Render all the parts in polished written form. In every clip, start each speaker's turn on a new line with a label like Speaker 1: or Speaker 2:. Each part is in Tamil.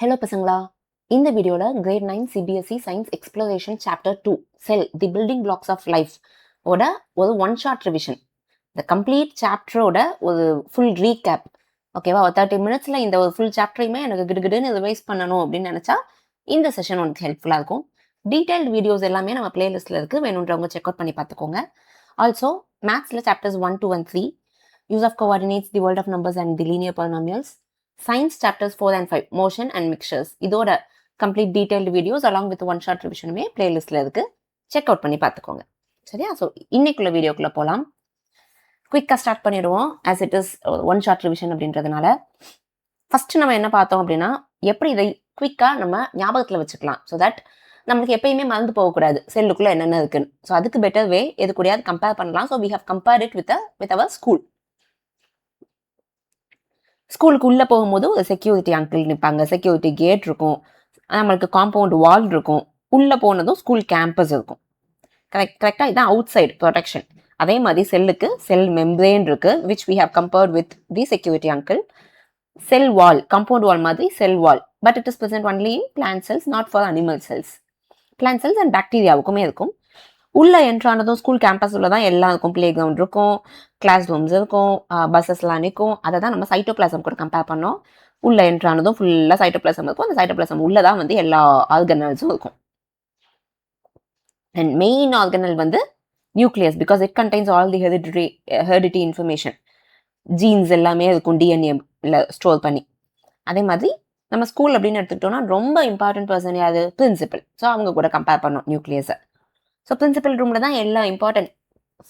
Speaker 1: ஹலோ பசங்களா, இந்த வீடியோவில் grade 9 CBSE science exploration chapter 2 cell the building blocks of life ஓட ஒரு ஒன் ஷார்ட் ரிவிஷன். இந்த கம்ப்ளீட் சாப்டரோட ஒரு ஃபுல் ரீகேப். ஓகேவா, ஒரு 30 மினிட்ஸில் இந்த ஒரு ஃபுல் சாப்டரையுமே எனக்கு கிடுகிடுன்னு ரிவைஸ் பண்ணணும் அப்படின்னு நினச்சா இந்த செஷன் உனக்கு ஹெல்ப்ஃபுல்லாக இருக்கும். டீடைல்டு வீடியோஸ் எல்லாமே நம்ம பிளேலிஸ்ட்டில் இருக்குது, வேணுன்றவங்க செக் அவுட் பண்ணி பார்த்துக்கோங்க. ஆல்சோ மேத்ஸில் chapters 1, 2 and 3, use of coordinates, the world of numbers and the linear polynomials, science chapters 4 and 5, motion and mixtures, இதோட complete detailed videos along with one short ரிவிஷனுமே பிளேலிஸ்ட்ல இருக்கு, செக் அவுட் பண்ணி பார்த்துக்கோங்க. சரியா? ஸோ இன்னைக்குள்ள வீடியோக்குள்ள போகலாம். குயிக்காக ஸ்டார்ட் பண்ணிடுவோம், as it is one short revision அப்படின்றதுனால. ஃபர்ஸ்ட் நம்ம என்ன பார்த்தோம் அப்படின்னா, எப்படி இதை குயிக்காக நம்ம ஞாபகத்தில் வச்சுக்கலாம், ஸோ தட் நம்மளுக்கு எப்பயுமே மறந்து போகக்கூடாது செல்லுக்குள்ள என்னென்ன இருக்குன்னு. ஸோ அதுக்கு பெட்டர் வே எது கூடயாவது கம்பேர் பண்ணலாம். So we have compared it with our school. ஸ்கூலுக்கு உள்ளே போகும்போது ஒரு செக்யூரிட்டி அங்கிள் நிற்பாங்க, செக்யூரிட்டி கேட் இருக்கும், நம்மளுக்கு காம்பவுண்ட் வால் இருக்கும், உள்ளே போனதும் ஸ்கூல் கேம்பஸ் இருக்கும். கரெக்டாக இதுதான் அவுட் சைடு ப்ரொடெக்ஷன். அதே மாதிரி செல்லுக்கு செல் மெம்பரேன் இருக்கு, which we have compared with the security uncle. Cell wall, compound wall மாதிரி cell wall, but it is present only in plant cells, not for animal cells. Plant cells and பாக்டீரியாவுக்குமே இருக்கும். உள்ள என்ட்ரானதும் ஸ்கூல் கேம்பஸ் உள்ள தான் எல்லாம் இருக்கும். பிளே கிரவுண்ட் இருக்கும், கிளாஸ் ரூம்ஸ் இருக்கும், பஸ்ஸஸ்லாம் நிற்கும். அதை தான் நம்ம சைட்டோபிளாசம் கூட கம்பேர் பண்ணோம். உள்ள என்ட்ரானதும் ஃபுல்லாக சைட்டோபிளாசம் இருக்கும். அந்த சைட்டோபிளாசம் உள்ள தான் வந்து எல்லா ஆர்கனல்ஸும் இருக்கும். அண்ட் மெயின் ஆர்கனல் வந்து nucleus, because it contains all the heredity information. Jeans எல்லாமே இருக்கும் டிஎன்ஏல ஸ்டோர் பண்ணி. அதே மாதிரி நம்ம ஸ்கூல் அப்படின்னு எடுத்துக்கிட்டோம்னா ரொம்ப இம்பார்ட்டன்ட் பர்சன் யாரு? பிரின்சிபல். ஸோ அவங்க கூட கம்பேர் பண்ணோம் நியூக்ளியஸை. ஸோ பிரின்சிபல் ரூமில் தான் எல்லா இம்பார்ட்டன்ட்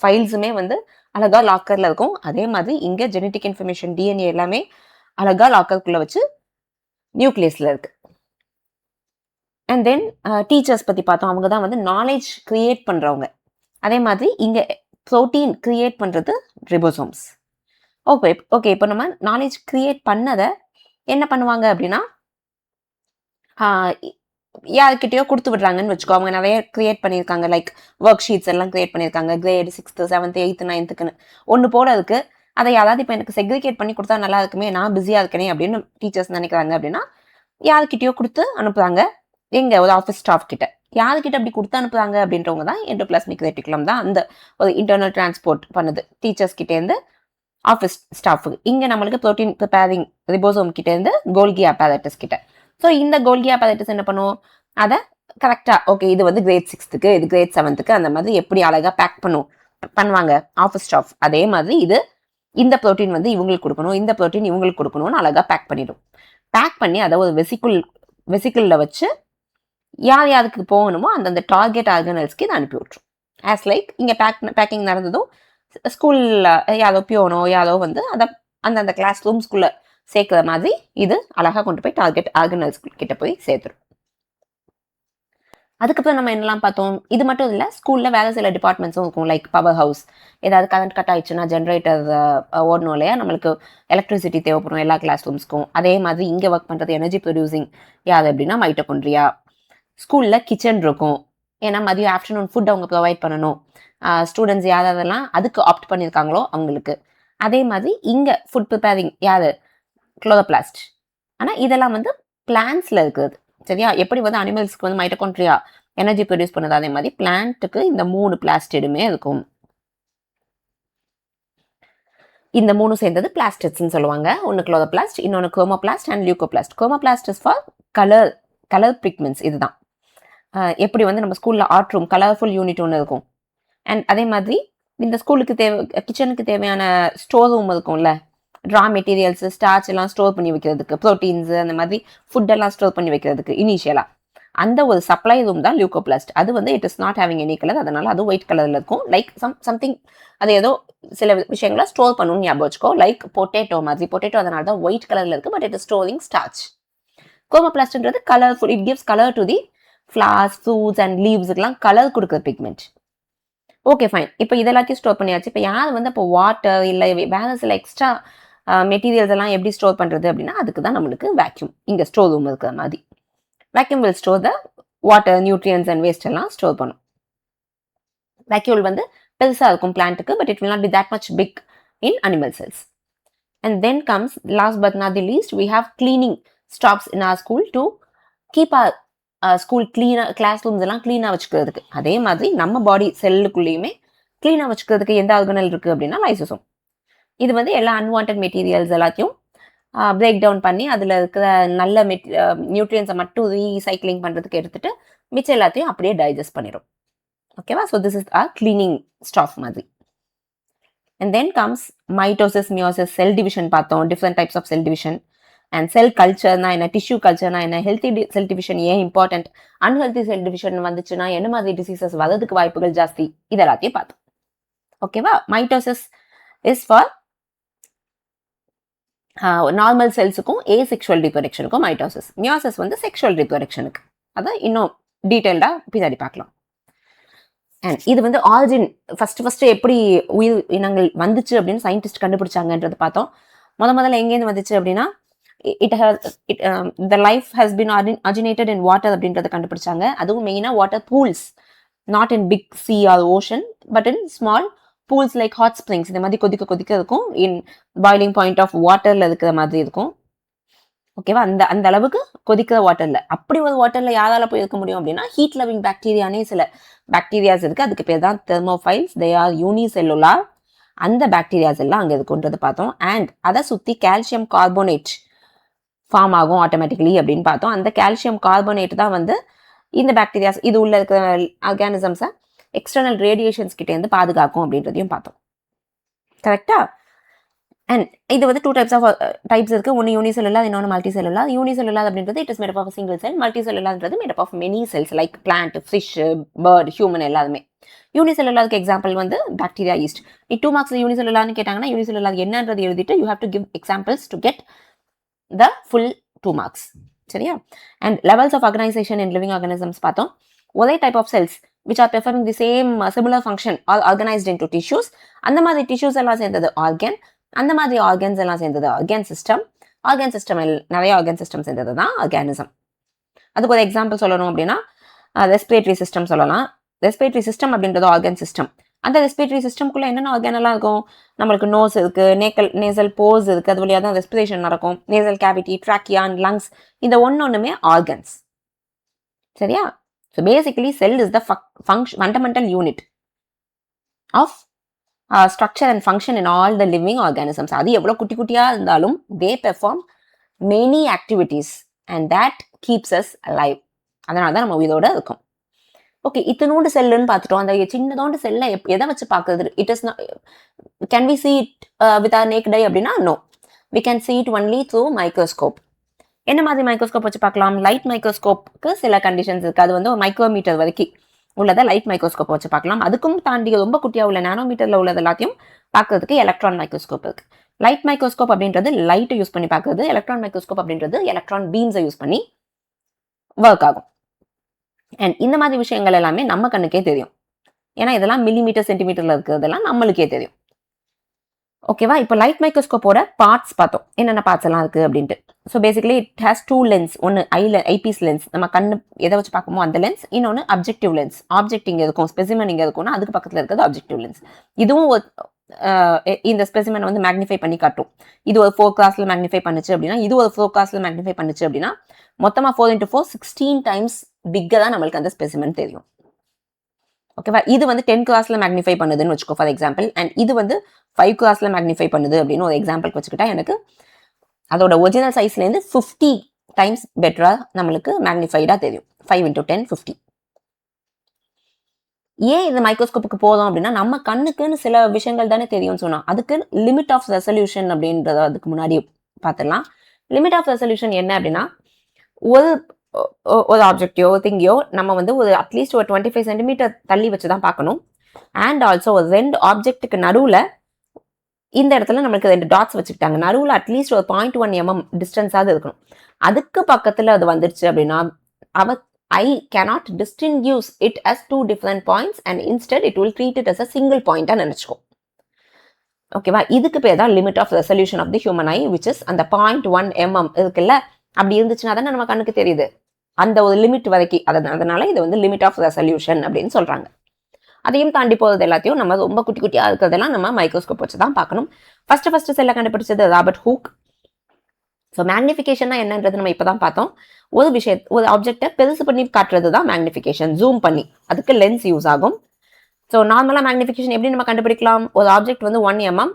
Speaker 1: ஃபைல்ஸுமே வந்து அழகா லாக்கரில் இருக்கும். அதே மாதிரி இங்கே ஜெனட்டிக் இன்ஃபர்மேஷன் டிஎன்ஏ எல்லாமே அழகா லாக்கருக்குள்ளே வச்சு நியூக்ளியஸில் இருக்கு. அண்ட் தென் டீச்சர்ஸ் பற்றி பார்த்தோம், அவங்க தான் வந்து நாலேஜ் கிரியேட் பண்ணுறவங்க. அதே மாதிரி இங்கே ப்ரோட்டீன் கிரியேட் பண்ணுறது ரிபோசோம்ஸ். ஓகே இப்போ நம்ம நாலேஜ் கிரியேட் பண்ணதை என்ன பண்ணுவாங்க அப்படின்னா, யாருக்கிட்டையோ கொடுத்து விடுறாங்கன்னு வச்சுக்கோ. அவங்க நிறைய கிரியேட் பண்ணியிருக்காங்க, லைக் ஒர்க் ஷீட்ஸ் எல்லாம் கிரியேட் பண்ணியிருக்காங்க, கிரேட் 6th 7th 8th 9thக்குன்னு ஒன்று போல இருக்கு. அதை யாராவது இப்போ எனக்கு செக்ரிகேட் பண்ணி கொடுத்தா நல்லா இருக்குமே, நான் பிஸியாக இருக்கனே அப்படின்னு டீச்சர்ஸ் நினைக்கிறாங்க அப்படின்னா யாருக்கிட்டையோ கொடுத்து அனுப்புறாங்க. எங்க ஒரு ஆஃபீஸ் ஸ்டாஃப் கிட்ட. யாருக்கிட்ட அப்படி கொடுத்து அனுப்புறாங்க அப்படின்றவங்க தான் எண்டோபிளாஸ்மிக் ரெட்டிகுலம் தான் அந்த ஒரு இன்டர்னல் டிரான்ஸ்போர்ட் பண்ணுது டீச்சர்ஸ் கிட்டேருந்து ஆஃபீஸ் ஸ்டாஃபுக்கு. இங்கே நம்மளுக்கு ப்ரோட்டீன் ப்ரிப்பேரிங் ரிபோசோம் கிட்டேருந்து கோல்கி அப்பேரட்டஸ் கிட்ட. ஸோ இந்த கோல்கி அப்பேரட்டஸ் என்ன பண்ணுவோம், அதை கரெக்டாக ஓகே இது வந்து கிரேட் 6th, இது கிரேட் 7th அந்த மாதிரி எப்படி அழகாக பேக் பண்ணுவாங்க ஆஃபீஸ் ஸ்டாஃப். அதே மாதிரி இது இந்த ப்ரோட்டீன் வந்து இவங்களுக்கு கொடுக்கணும், இந்த ப்ரோட்டீன் இவங்களுக்கு கொடுக்கணும்னு அழகாக பேக் பண்ணிடும். பேக் பண்ணி அதை ஒரு வெசிக்கிளில் வச்சு யார் யாருக்கு போகணுமோ அந்தந்த டார்கெட் ஆர்கனல்ஸ்க்கு இதை அனுப்பி விட்டுரும். ஆஸ் லைக் இங்கே பேக்கிங் நடந்ததும் ஸ்கூலில் யாரோ பியோனோ யாரோ வந்து அதை அந்தந்த கிளாஸ் ரூம்ஸ்குள்ளே சேர்க்குற மாதிரி இது அழகாக கொண்டு போய் டார்கெட் ஆர்கனல்ஸ் கிட்ட போய் சேர்த்துரும். அதுக்கப்புறம் நம்ம என்னெல்லாம் பார்த்தோம், இது மட்டும் இல்லை, ஸ்கூலில் வேறு சில டிபார்ட்மெண்ட்ஸும் இருக்கும், லைக் பவர் ஹவுஸ். ஏதாவது கரண்ட் கட் ஆயிடுச்சுன்னா ஜென்ரேட்டர் ஓடணும் இல்லையா, நம்மளுக்கு எலக்ட்ரிசிட்டி தேவைப்படும் எல்லா கிளாஸ் ரூம்ஸ்க்கும். அதே மாதிரி இங்கே ஒர்க் பண்ணுறது எனர்ஜி ப்ரொடியூசிங் யார் அப்படின்னா மைட்டோகாண்ட்ரியா. ஸ்கூலில் கிச்சன் இருக்கும், ஏன்னா மதியம் ஆஃப்டர்நூன் ஃபுட் அவங்க ப்ரொவைட் பண்ணணும். ஸ்டூடெண்ட்ஸ் யாரெல்லாம் அதுக்கு ஆப்ட் பண்ணியிருக்காங்களோ அவங்களுக்கு. அதே மாதிரி இங்கே ஃபுட் ப்ரிப்பேரிங் யார்? குளோரோபிளாஸ்ட். ஆனால் இதெல்லாம் வந்து பிளான்ட்ஸில் இருக்கிறது. சரியா? எப்படி வந்து அனிமல்ஸ்க்கு வந்து மைட்டோகாண்ட்ரியா எனர்ஜி ப்ரொடியூஸ் பண்ணுது, அதே மாதிரி பிளான்ட்டுக்கு இந்த 3 பிளாஸ்டிடுமே இருக்கும். இந்த 3 சேர்ந்தது பிளாஸ்டிட்ஸ்ன்னு சொல்லுவாங்க. ஒன்று குளோரோபிளாஸ்ட், இன்னொன்று chromoplast and leucoplast. Chromoplast is for colour pigments. இதுதான் எப்படி வந்து நம்ம ஸ்கூலில் ஆர்ட் ரூம் கலர்ஃபுல் யூனிட் ஒன்று இருக்கும். அண்ட் அதே மாதிரி இந்த ஸ்கூலுக்கு கிச்சனுக்கு தேவையான ஸ்டோர் ரூம் இருக்கும்ல, ரா மெட்டீரியல்ஸ் ஸ்டார்ச் எல்லாம் ஸ்டோர் பண்ணி வைக்கிறதுக்கு, ப்ரோட்டீன்ஸ் அந்த மாதிரி ஃபுட்டெல்லாம் ஸ்டோர் பண்ணி வைக்கிறதுக்கு இனிஷியலாக அந்த ஒரு சப்ளை ரூம் தான் லியூகோபிளாஸ்ட். அது வந்து it is not having any colour, அதனால அது ஒயிட் கலரில் இருக்கும். லைக் சம்திங் அது ஏதோ சில விஷயங்களை ஸ்டோர் பண்ணணும்னு ஞாபகம் வச்சுக்கோ. லைக் பொட்டேட்டோ மாதிரி, பொட்டேட்டோ அதனால தான் ஒயிட் கலரில் இருக்குது, but it is storing starch. குரோமோபிளாஸ்ட்ன்றது colourful, it gives colour to the flowers, fruits and லீவ்ஸுக்கெல்லாம் கலர் கொடுக்குற பிக்மெண்ட். ஓகே ஃபைன், இப்போ இதெல்லாத்தையும் ஸ்டோர் பண்ணியாச்சு. இப்போ யார் வந்து இப்போ வாட்டர் இல்லை வேறு சில எக்ஸ்ட்ரா மெட்டீரியல்ஸ் எல்லாம் எப்படி ஸ்டோர் பண்ணுறது அப்படின்னா அதுக்கு தான் நம்மளுக்கு வேக்யூம் இங்கே ஸ்டோர் ரூம் இருக்கிற மாதிரி. Vacuum will store the water, nutrients and waste எல்லாம் ஸ்டோர் பண்ணும். வேக்யூல் வந்து பெருசாக இருக்கும் பிளான்ட்டுக்கு, but it will not be that much big in animal cells. And then comes last but not the least, we have cleaning stops in our school to keep our school கிளீனாக, கிளாஸ் ரூம்ஸ் எல்லாம் கிளீனாக வச்சுக்கிறதுக்கு. அதே மாதிரி நம்ம பாடி செல்லுக்குள்ளேயுமே கிளீனாக வச்சுக்கிறதுக்கு எந்த ஆர்கனல் இருக்குது அப்படின்னா லைசோசோம். இது வந்து எல்லா அன்வான்ட் மெட்டீரியல்ஸ் எல்லாத்தையும் பிரேக் டவுன் பண்ணி அதில் இருக்கிற நல்ல நியூட்ரியன்ஸை மட்டும் ரீசைக்ளிங் பண்ணுறதுக்கு எடுத்துகிட்டு மிச்சம் எல்லாத்தையும் அப்படியே டைஜஸ்ட் பண்ணிடும். ஓகேவா? So this is a cleaning staff மாதிரி. And then comes mitosis, meiosis, cell division பார்த்தோம், different types of cell division. And cell கல்ச்சர்னா என்ன, டிஷ்யூ கல்ச்சர்னா என்ன, ஹெல்த்தி செல் டிவிஷன் ஏன் இம்பார்ட்டன்ட், அன்ஹெல்த்தி செல் டிவிஷன் வந்துச்சுன்னா என்ன மாதிரி டிசீசஸ் வரதுக்கு வாய்ப்புகள் ஜாஸ்தி, இது எல்லாத்தையும் பார்த்தோம். ஓகேவா? மைட்டோசிஸ் இஸ் ஃபார் நார்மல் செல்ஸுக்கும் ஏசெக்ஷுவல் ரீப்ரொடக்ஷனுக்கும் மைட்டோசிஸ். மியோசிஸ் வந்து செக்ஷுவல் ரீப்ரொடக்ஷனுக்கு. அதை இன்னும் டீட்டெயில்டாக பின்னாடி பார்க்கலாம். அண்ட் இது வந்து ஆரிஜின் ஃபர்ஸ்ட் எப்படி உயிர் இனங்கள் வந்துச்சு அப்படின்னு சயின்டிஸ்ட் கண்டுபிடிச்சாங்கன்றது பார்த்தோம். முதல்ல எங்கேருந்து வந்துச்சு அப்படின்னா the life has been originated in water அப்படின்றத கண்டுபிடிச்சாங்க. அதுவும் மெயினாக water pools, not in big sea or ocean, but in small pools like hot springs. இந்த மாதிரி கொதிக்க இருக்கும், இன் பாய்லிங் பாயிண்ட் ஆஃப் வாட்டரில் இருக்கிற மாதிரி இருக்கும். ஓகேவா? அந்த அளவுக்கு கொதிக்கிற வாட்டர்ல. அப்படி ஒரு வாட்டர்ல யாரால போய் இருக்க முடியும் அப்படின்னா ஹீட் லவிங் பாக்டீரியானே சில பாக்டீரியாஸ் இருக்கு. அதுக்கு பேர் தான் தெர்மோஃபைல்ஸ். They are unicellular. அந்த பாக்டீரியாஸ் எல்லாம் அங்கே இருக்குன்றது பார்த்தோம். அண்ட் அதை சுற்றி கால்சியம் கார்போனேட் ஃபார்ம் ஆகும் ஆட்டோமேட்டிக்லி அப்படின்னு பார்த்தோம். அந்த கால்சியம் கார்போனேட் தான் வந்து இந்த பாக்டீரியாஸ், இது உள்ள இருக்கிற ஆர்கானிசம்ஸை எக்ஸ்டர்னல் ரேடியேஷன்ஸ் கிட்டேருந்து பாதுகாக்கும் அப்படின்றதையும் பார்த்தோம். கரெக்டா? அண்ட் இது வந்து 2 டைப்ஸ் இருக்கு. ஒன்று யூனிசெல்லுலார், இன்னொன்று மல்டி செல்லுலார். யூனிசெல்லுலார் அப்படின்றது it is made of single cell. Multi செல்லுலார்ன்றது made of many cells like plant, fish, bird, human எல்லாருமே. யூனிசெல்லுலாருக்கு எக்ஸாம்பிள் வந்து பாக்டீரியா, ஈஸ்ட். 2 மார்க்ஸ்ல யூனிசெல்லுலார்னு கேட்டாங்கன்னா யூனிசெல்லுலார் என்னன்றது எழுதிட்டு you have to give examples to get the full 2 marks. சரியா? and levels of organization in living organisms பார்த்தோம். ஒரே type of cells which are performing the same similar function are organized into tissues. அந்த மாதிரி tissues எல்லாம் சேர்ந்தது organ. அந்த மாதிரி organs எல்லாம் சேர்ந்தது organ system. organ system நிறைய organ system சேர்ந்தது தான் organism. அதுக்கு ஒரு எக்ஸாம்பிள் சொல்லணும் அப்படின்னா ரெஸ்பிரேட்டரி சிஸ்டம் சொல்லலாம். ரெஸ்பிரேட்டரி சிஸ்டம் அப்படின்றது ஆர்கன் சிஸ்டம். அந்த ரெஸ்பிரேட்டரி சிஸ்டம்குள்ள என்னென்ன ஆர்கனெல்லாம் இருக்கும்? நம்மளுக்கு நோஸ் இருக்கு, நேசல் போஸ் இருக்கு, அது வழியாக தான் ரெஸ்பிரேஷன் நடக்கும். Nasal cavity, trachea and lungs, இந்த ஒன்னொன்னுமே ஆர்கன்ஸ். சரியா? So basically cell is the fundamental unit of structure and function in all the living organisms. அது எவ்வளோ குட்டி குட்டியாக இருந்தாலும் they perform many activities and that keeps us alive. அதனால தான் நம்ம இதோட இருக்கும். ஓகே, இத்தனோண்டு செல்லுன்னு பார்த்துட்டோம். அந்த சின்னதோண்டு செல்லை எதை வச்சு பார்க்குறது? It is can we see it with our naked eye அப்படின்னா no, we can see it only through microscope. என்ன மாதிரி மைக்ரோஸ்கோப் வச்சு பார்க்கலாம்? லைட் மைக்ரோஸ்கோப்புக்கு சில கண்டிஷன்ஸ் இருக்குது. அது வந்து ஒரு மைக்ரோமீட்டர் வரைக்கும் உள்ளதை லைட் மைக்ரோஸ்கோப் வச்சு பார்க்கலாம். அதுக்கும் தாண்டி ரொம்ப குட்டியாக உள்ள நானோமீட்டரில் உள்ளது எல்லாத்தையும் பார்க்கறதுக்கு எலக்ட்ரான் மைக்ரோஸ்கோப் இருக்குது. லைட் மைக்ரோஸ்கோப் அப்படின்றது லைட்டை யூஸ் பண்ணி பார்க்குறது. எலக்ட்ரான் மைக்ரோஸ்கோப் அப்படின்றது எலக்ட்ரான் பீம்ஸை யூஸ் பண்ணி ஒர்க் ஆகும். அண்ட் இந்த மாதிரி விஷயங்கள் எல்லாமே நம்ம கண்ணுக்கே தெரியும். ஏன்னா இதெல்லாம் மில்லிமீட்டர் சென்டிமீட்டர்ல இருக்கிறதெல்லாம் நம்மளுக்கே தெரியும். ஓகேவா? இப்போ லைட் மைக்ரோஸ்கோப்போட பார்ட்ஸ் பார்த்தோம், என்னென்ன பார்ட்ஸ் எல்லாம் இருக்கு அப்படின்ட்டு. So basically it has 2 lens. ஒன்று ஐபீஸ் லென்ஸ், நம்ம கண்ணு எதை வச்சு பார்க்கமோ அந்த லென்ஸ். இன்னொன்று அப்ஜெக்டிவ் லென்ஸ். ஆப்ஜெக்ட் இங்கே இருக்கும், ஸ்பெசிமன் இங்கே இருக்கும்னா அதுக்கு பக்கத்தில் இருக்கிறது அப்ஜெக்டிவ் லென்ஸ். இதுவும் இந்த ஸ்பெசிமன் வந்து மேக்னிஃபை பண்ணி காட்டும். இது ஒரு 4 கிளாஸ்ல மேக்னிஃபை பண்ணுச்சு அப்படின்னா, இது ஒரு 4 கிளாஸ்ல மேக்னிஃபை பண்ணுச்சு அப்படின்னா, மொத்தமாக 4 × 4 16 டைம்ஸ் பிக்கா தான் நம்மளுக்கு அந்த ஸ்பெசிமன் தெரியும். ஓகேவா? இது வந்து 10 கிளாஸ்ல மேக்னிஃபை பண்ணுதுன்னு வச்சுக்கோ ஃபார் எக்ஸாம்பிள். அண்ட் இது வந்து 5 கிளாஸ்ல மேக்னிஃபை பண்ணுது அப்படின்னு ஒரு எக்ஸாம்பிள் வச்சுக்கிட்டா எனக்கு அதோட ஒரிஜினல் சைஸ்லேருந்து 50 டைம்ஸ் பெட்டரா நம்மளுக்கு மேக்னிஃபைடா தெரியும். 5 × 10 50. ஏன் இந்த மைக்ரோஸ்கோப்புக்கு போதும் அப்படின்னா, நம்ம கண்ணுக்குன்னு சில விஷயங்கள் தானே தெரியும்னு சொன்னா, அதுக்கு லிமிட் ஆஃப் ரெசல்யூஷன் அப்படின்றத அதுக்கு முன்னாடி பார்த்துடலாம். லிமிட் ஆஃப் ரெசல்யூஷன் என்ன அப்படின்னா, ஒரு ஆப்ஜெக்டையோ திங்கையோ நம்ம வந்து ஒரு அட்லீஸ்ட் ஒரு 25 சென்டிமீட்டர் தள்ளி வச்சு தான் பார்க்கணும். அண்ட் ஆல்சோ ஒரு 2 ஆப்ஜெக்ட்டுக்கு நடுவில் இந்த இடத்துல நம்மளுக்கு 2 டாட்ஸ் வச்சுக்கிட்டாங்க. நடுவில் அட்லீஸ்ட் ஒரு 0.1 mm டிஸ்டன்ஸாவது இருக்கணும். அதுக்கு பக்கத்தில் அது வந்துருச்சு அப்படின்னா I cannot distinguish it as 2 different points and instead it will treat it as a single point ஆ நினைச்சுக்கோ. ஓகேவா? இதுக்கு பேர் தான் limit of resolution of the human eye, which is அந்த 0.1 mm இருக்குல்ல, அப்படி இருந்துச்சுன்னா தானே நம்ம கண்ணுக்கு தெரியுது அந்த ஒரு லிமிட் வரைக்கும். அதனால இது வந்து லிமிட் ஆஃப் ரெசல்யூஷன் அப்படின்னு சொல்றாங்க. அதையும் தாண்டி போகிறது எல்லாத்தையும் நம்ம ரொம்ப குட்டி குட்டியாக இருக்கிறதெல்லாம் நம்ம மைக்ரோஸ்கோப் வச்சு தான் பார்க்கணும். ஃபர்ஸ்ட் செல்லை கண்டுபிடிச்சது ராபர்ட் ஹூக். ஸோ மேக்னிஃபிகேஷன்னா என்னன்றது நம்ம இப்போ தான் பார்த்தோம். ஒரு ஆப்ஜெக்டை பெருசு பண்ணி காட்டுறது தான் மேக்னிஃபிகேஷன், ஜூம் பண்ணி. அதுக்கு லென்ஸ் யூஸ் ஆகும். ஸோ நார்மலாக மேக்னிஃபிகேஷன் எப்படி நம்ம கண்டுபிடிக்கலாம்? ஒரு ஆப்ஜெக்ட் வந்து 1 mm,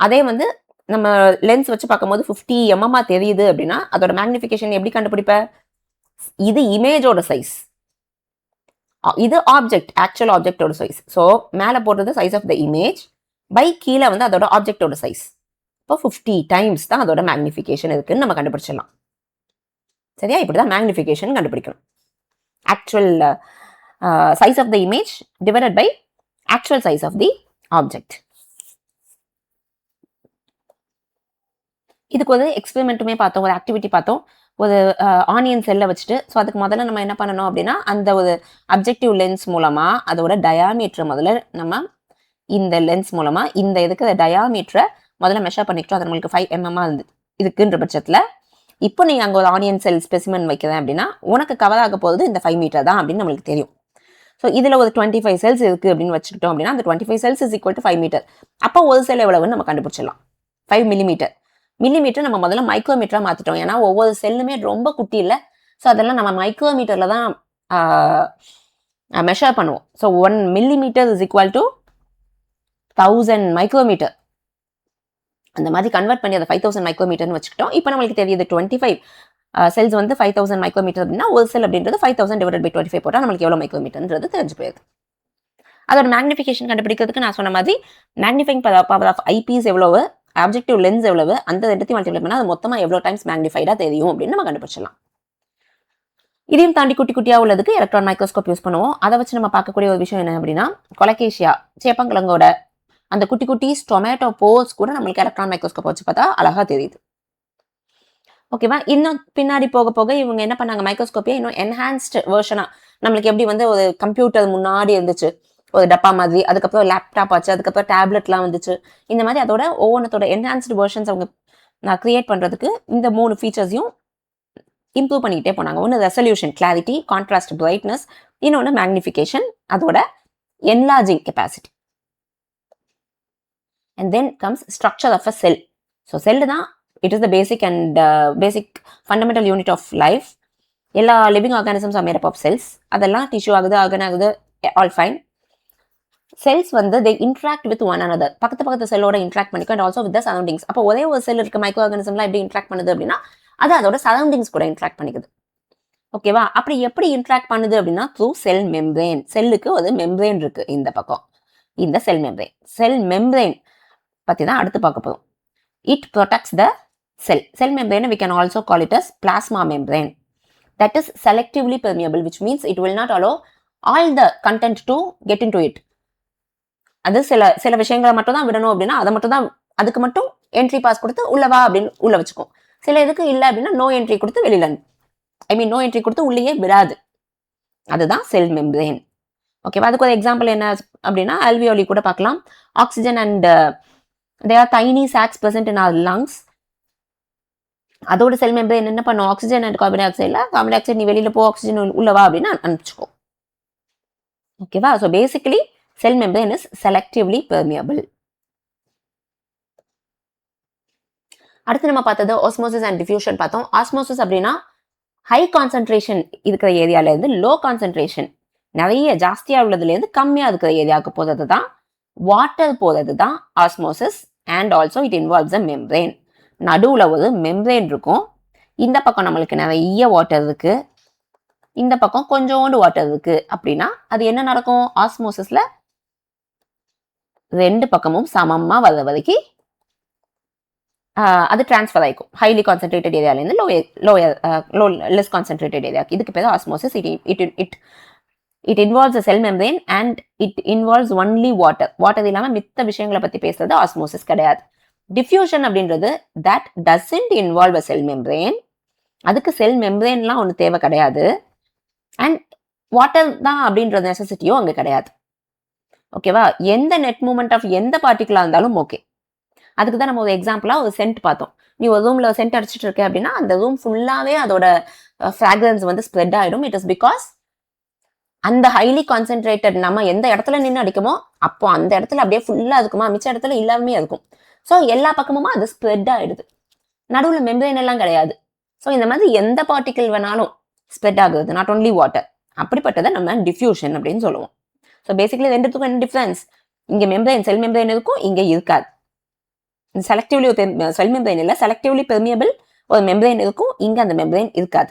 Speaker 1: அதே வந்து நம்ம லென்ஸ் வச்சு பார்க்கும்போது 50 mm தெரியுது அப்படின்னா அதோட மேக்னிஃபிகேஷன் எப்படி கண்டுபிடிப்ப? இது இமேஜோட சைஸ், இது ஆப்ஜெக்ட், ஆக்சுவல் ஆப்ஜெக்டோட சைஸ். ஸோ மேலே போடுறது size of the image by கீழே வந்து அதோட ஆப்ஜெக்டோட சைஸ். இப்போ 50 டைம்ஸ் தான் அதோட மேக்னிஃபிகேஷன் இருக்குன்னு நம்ம கண்டுபிடிச்சிடலாம். சரியா? இப்படிதான் மேக்னிஃபிகேஷன் கண்டுபிடிக்கணும். Actual size of the image divided by actual size of the object. இதுக்கு ஒரு எக்ஸ்பெரிமெண்ட்டுமே பார்த்தோம், ஒரு ஆக்டிவிட்டி பார்த்தோம். ஒரு ஆனியன் செல்லை வச்சுட்டு, ஸோ அதுக்கு முதல்ல நம்ம என்ன பண்ணணும் அப்படின்னா, அந்த ஒரு அப்ஜெக்டிவ் லென்ஸ் மூலமா அதோட டயாமீட்டர் முதல்ல நம்ம இந்த லென்ஸ் மூலமா இந்த இதுக்கு டயாமீட்டரை முதல்ல மெஷர் பண்ணிக்கிட்டோம். அது நம்மளுக்கு 5 mm இருக்குன்ற பட்சத்தில், இப்போ நீங்கள் அங்கே ஒரு ஆனியன் செல் ஸ்பெசிமென் வைக்கிறேன் அப்படின்னா உனக்கு கவர் ஆக போகுது இந்த 5 மீட்டர் தான் அப்படின்னு நம்மளுக்கு தெரியும். ஸோ இதில் ஒரு 25 செல்ஸ் இருக்குது அப்படின்னு வச்சுக்கிட்டோம் அப்படின்னா அந்த 25 cells is equal to 5 metre. அப்போ ஒரு செல் எவ்வளவுன்னு நம்ம கண்டுபிடிச்சிடலாம். 5 மில்லிமீட்டர். மில்லிமீட்டர் நம்ம முதல்ல மைக்ரோமீட்டராக மாற்றிட்டோம். ஏன்னா ஒவ்வொரு செல்லுமே ரொம்ப குட்டி இல்லை. ஸோ அதெல்லாம் நம்ம மைக்ரோமீட்டரில் தான் மெஷர் பண்ணுவோம். So 1 millimeter is equal to 1000 micrometre. அந்த மாதிரி கன்வெர்ட் பண்ணி அதை 5000 மைக்ரோமீட்டர்னு வச்சுக்கிட்டோம். இப்போ நம்மளுக்கு தெரியுது 25 செல்ஸ் வந்து 5000 மைக்ரோமீட்டர் அப்படின்னா ஒரு செல் அப்படின்றது 5000 டிவைடட் பை 25 போட்டால் நம்மளுக்கு எவ்வளோ மைக்ரோமீட்டர்ன்றது தெரிஞ்சு போயிருது. அதோட மேக்னிஃபிகேஷன் கண்டுபிடிக்கிறதுக்கு நான் சொன்ன மாதிரி மேக்னிஃபைங் பவர் ஆஃப் ஐபீஸ் எவ்வளவு, ஆப்ஜெக்டிவ் லென்ஸ் எவ்வளவு, அந்த ரெண்டுத்தையும் மல்டிப்ளை பண்ணால் அது மொத்தமாக எவ்வளோ டைம்ஸ் மேக்னிஃபைடாக தெரியும் அப்படின்னு நம்ம கண்டுபிடிச்சிடலாம். இதையும் தாண்டி குட்டி குட்டியாக உள்ளதுக்கு எலக்ட்ரான் மைக்ரோஸ்கோப் யூஸ் பண்ணுவோம். அதை வச்சு நம்ம பார்க்கக்கூடிய ஒரு விஷயம் என்ன அப்படின்னா, கொலகேஷியா சேப்பங்கிழங்கோட அந்த குட்டி குட்டி டொமேட்டோ போர்ஸ் கூட நம்மளுக்கு எலக்ட்ரான் மைக்ரோஸ்கோப் வச்சு பார்த்தா அழகா தெரியுது. ஓகேவா? இன்னும் பின்னாடி போக போக இவங்க என்ன பண்ணாங்க, மைக்ரோஸ்கோப்பியை இன்னும் என்ஹான்ஸ்டு வெர்ஷனா, நம்மளுக்கு எப்படி வந்து ஒரு கம்ப்யூட்டர் முன்னாடி இருந்துச்சு ஒரு டப்பா மாதிரி, அதுக்கப்புறம் லேப்டாப் ஆச்சு, அதுக்கப்புறம் டேப்லெட்லாம் வந்துச்சு. இந்த மாதிரி அதோட ஒவ்வொன்றத்தோட என்ஹான்ஸ்டு வெர்ஷன்ஸ் அவங்க கிரியேட் பண்ணுறதுக்கு இந்த 3 ஃபீச்சர்ஸையும் இம்ப்ரூவ் பண்ணிக்கிட்டே போனாங்க. ஒன்று ரெசல்யூஷன், கிளாரிட்டி, கான்ட்ராஸ்ட், பிரைட்னஸ், இன்னொன்று மேக்னிஃபிகேஷன், அதோட enlarging capacity. And then comes structure of a cell. So cell தான், it is the basic and basic fundamental unit of life. எல்லா living organisms are made up of cells. அதெல்லாம் டிஷ்யூ ஆகுது, ஆர்கன் ஆகுது, ஆல் ஃபைன். செல்ஸ் வந்து they interact with one another. பக்கத்து செல்லோட இன்ட்ராக்ட் பண்ணிக்கும் and also with the surroundings. அப்போ ஒரே ஒரு செல் இருக்க மைக்ரோ ஆர்கானிசம்லாம் எப்படி இன்ட்ராக்ட் பண்ணுது அப்படின்னா அது அதோட சரௌண்டிங்ஸ் கூட இன்ட்ராக்ட் பண்ணிக்குது. ஓகேவா? அப்படி எப்படி இன்ட்ராக்ட் பண்ணுது அப்படின்னா த்ரூ செல் மெம்ப்ரேன். செல்லுக்கு ஒரு மெம்ப்ரேன் இருக்கு இந்த பக்கம், இந்த செல் மெம்ப்ரேன். செல் மெம்ப்ரேன் பற்றி தான் அடுத்து பார்க்க போகிறோம். It protects the sell. Sell membrane we can also call it as plasma membrane. That is selectively permeable, which means it will not allow all the content to get into it. அது சில விஷயங்களை மட்டும் தான் விடணும் அப்படின்னா அதை மட்டும் தான், அதுக்கு மட்டும் என்ட்ரி பாஸ் கொடுத்து உள்ளவா அப்படின்னு உள்ள வச்சுக்கும். சில இதுக்கு இல்லை அப்படின்னா நோ என்ட்ரி கொடுத்து வெளியில, நோ என்ட்ரி கொடுத்து உள்ளேயே விடாது. அதுதான் செல் மெம்ப்ரேன். ஓகேவா? அதுக்கு ஒரு எக்ஸாம்பிள் என்ன அப்படின்னா அல்வியோலி கூட பார்க்கலாம். Oxygen and they are tiny sacs present in our lungs. அதோட செல் மெம்பரேன் என்ன பண்ணும், ஆக்சிஜன் அண்ட் கார்பன் டை ஆக்சைடுல கார்பன் டை ஆக்சைடு நீ வெளியில போ, ஆக்சிஜன் உள்ளவா அப்படின்னு அனுப்பிச்சுக்கோ. ஓகேவா? So basically cell membrane is selectively permeable. அடுத்து நம்ம பார்த்தது ஆஸ்மோசிஸ் அண்ட் டிஃப்யூஷன் பார்த்தோம். ஆஸ்மோசிஸ் அப்படின்னா ஹை கான்சென்ட்ரேஷன் இருக்கிற ஏரியால இருந்து லோ கான்சென்ட்ரேஷன், நிறைய ஜாஸ்தியா உள்ளதுல இருந்து கம்மியா இருக்கிற ஏரியாவுக்கு போறது தான், வாட்டர் போறது தான் osmosis. And also it involves a membrane. நடுவில் ஒரு மெம்ப்ரேன் இருக்கும். இந்த பக்கம் நம்மளுக்கு நிறைய வாட்டர் இருக்கு, இந்த பக்கம் கொஞ்சோண்டு வாட்டர் இருக்கு அப்படின்னா அது என்ன நடக்கும், ஆஸ்மோசிஸ்ல ரெண்டு பக்கமும் சமமா வர வரைக்கும் அது டிரான்ஸ்ஃபர் ஆகிக்கும். ஹைலி கான்சென்ட்ரேட்டட் ஏரியாலேருந்து லெஸ் கான்சென்ட்ரேட்டட் ஏரியாவுக்கு. இதுக்கு பேர் osmosis. It involves sell membrane and it involves only water. Water இல்லாமல் மித்த விஷயங்களை பற்றி பேசுறது ஆஸ்மோசிஸ் கிடையாது. டிஃப்யூஷன் அப்படின்றது that doesn't involve a sell membrane. அதுக்கு செல் மெம்ப்ரேன்லாம் ஒன்று தேவை கிடையாது. அண்ட் வாட்டர் தான் அப்படின்ற நெசசிட்டியும் அங்கே கிடையாது. ஓகேவா? எந்த நெட் மூமெண்ட் ஆஃப் எந்த பார்ட்டிகலாக இருந்தாலும் ஓகே. அதுக்கு தான் நம்ம ஒரு எக்ஸாம்பிளாக ஒரு சென்ட் பார்த்தோம். நீ ஒரு ரூமில் சென்ட் அடிச்சிட்டு இருக்க அப்படின்னா அந்த ரூம் ஃபுல்லாகவே அதோட ஃப்ராக்ரன்ஸ் வந்து ஸ்ப்ரெட் ஆகிடும். இட் இஸ் பிகாஸ் அந்த ஹைலி கான்சென்ட்ரேட்டட் நம்ம எந்த இடத்துல நின்று அடிக்குமோ அப்போ அந்த இடத்துல அப்படியே ஃபுல்லாக இருக்குமா, மிச்ச இடத்துல இல்லாமே இருக்கும். ஸோ எல்லா பக்கமுமா அது ஸ்ப்ரெட் ஆகிடுது. நடுவில் மெம்பரேன் எல்லாம் கிடையாது. ஸோ இந்த மாதிரி எந்த பார்ட்டிகிள் வேணாலும் ஸ்ப்ரெட் ஆகுது, நாட் ஒன்லி வாட்டர். அப்படிப்பட்டதை நம்ம டிஃப்யூஷன் அப்படின்னு சொல்லுவோம். ஸோ பேசிக்கலி ரெண்டுத்துக்கும் என்ன டிஃபரன்ஸ்? இங்கே மெம்பரேன், செல் மெம்பரேன் இருக்கும், இங்கே இருக்காது. செலக்டிவ்லி செல் மெம்பரேன் இல்லை, செலக்டிவ்லி பெர்மியபிள் ஒரு மெம்பரேன் இருக்கும், இங்கே அந்த மெம்பரேன் இருக்காது.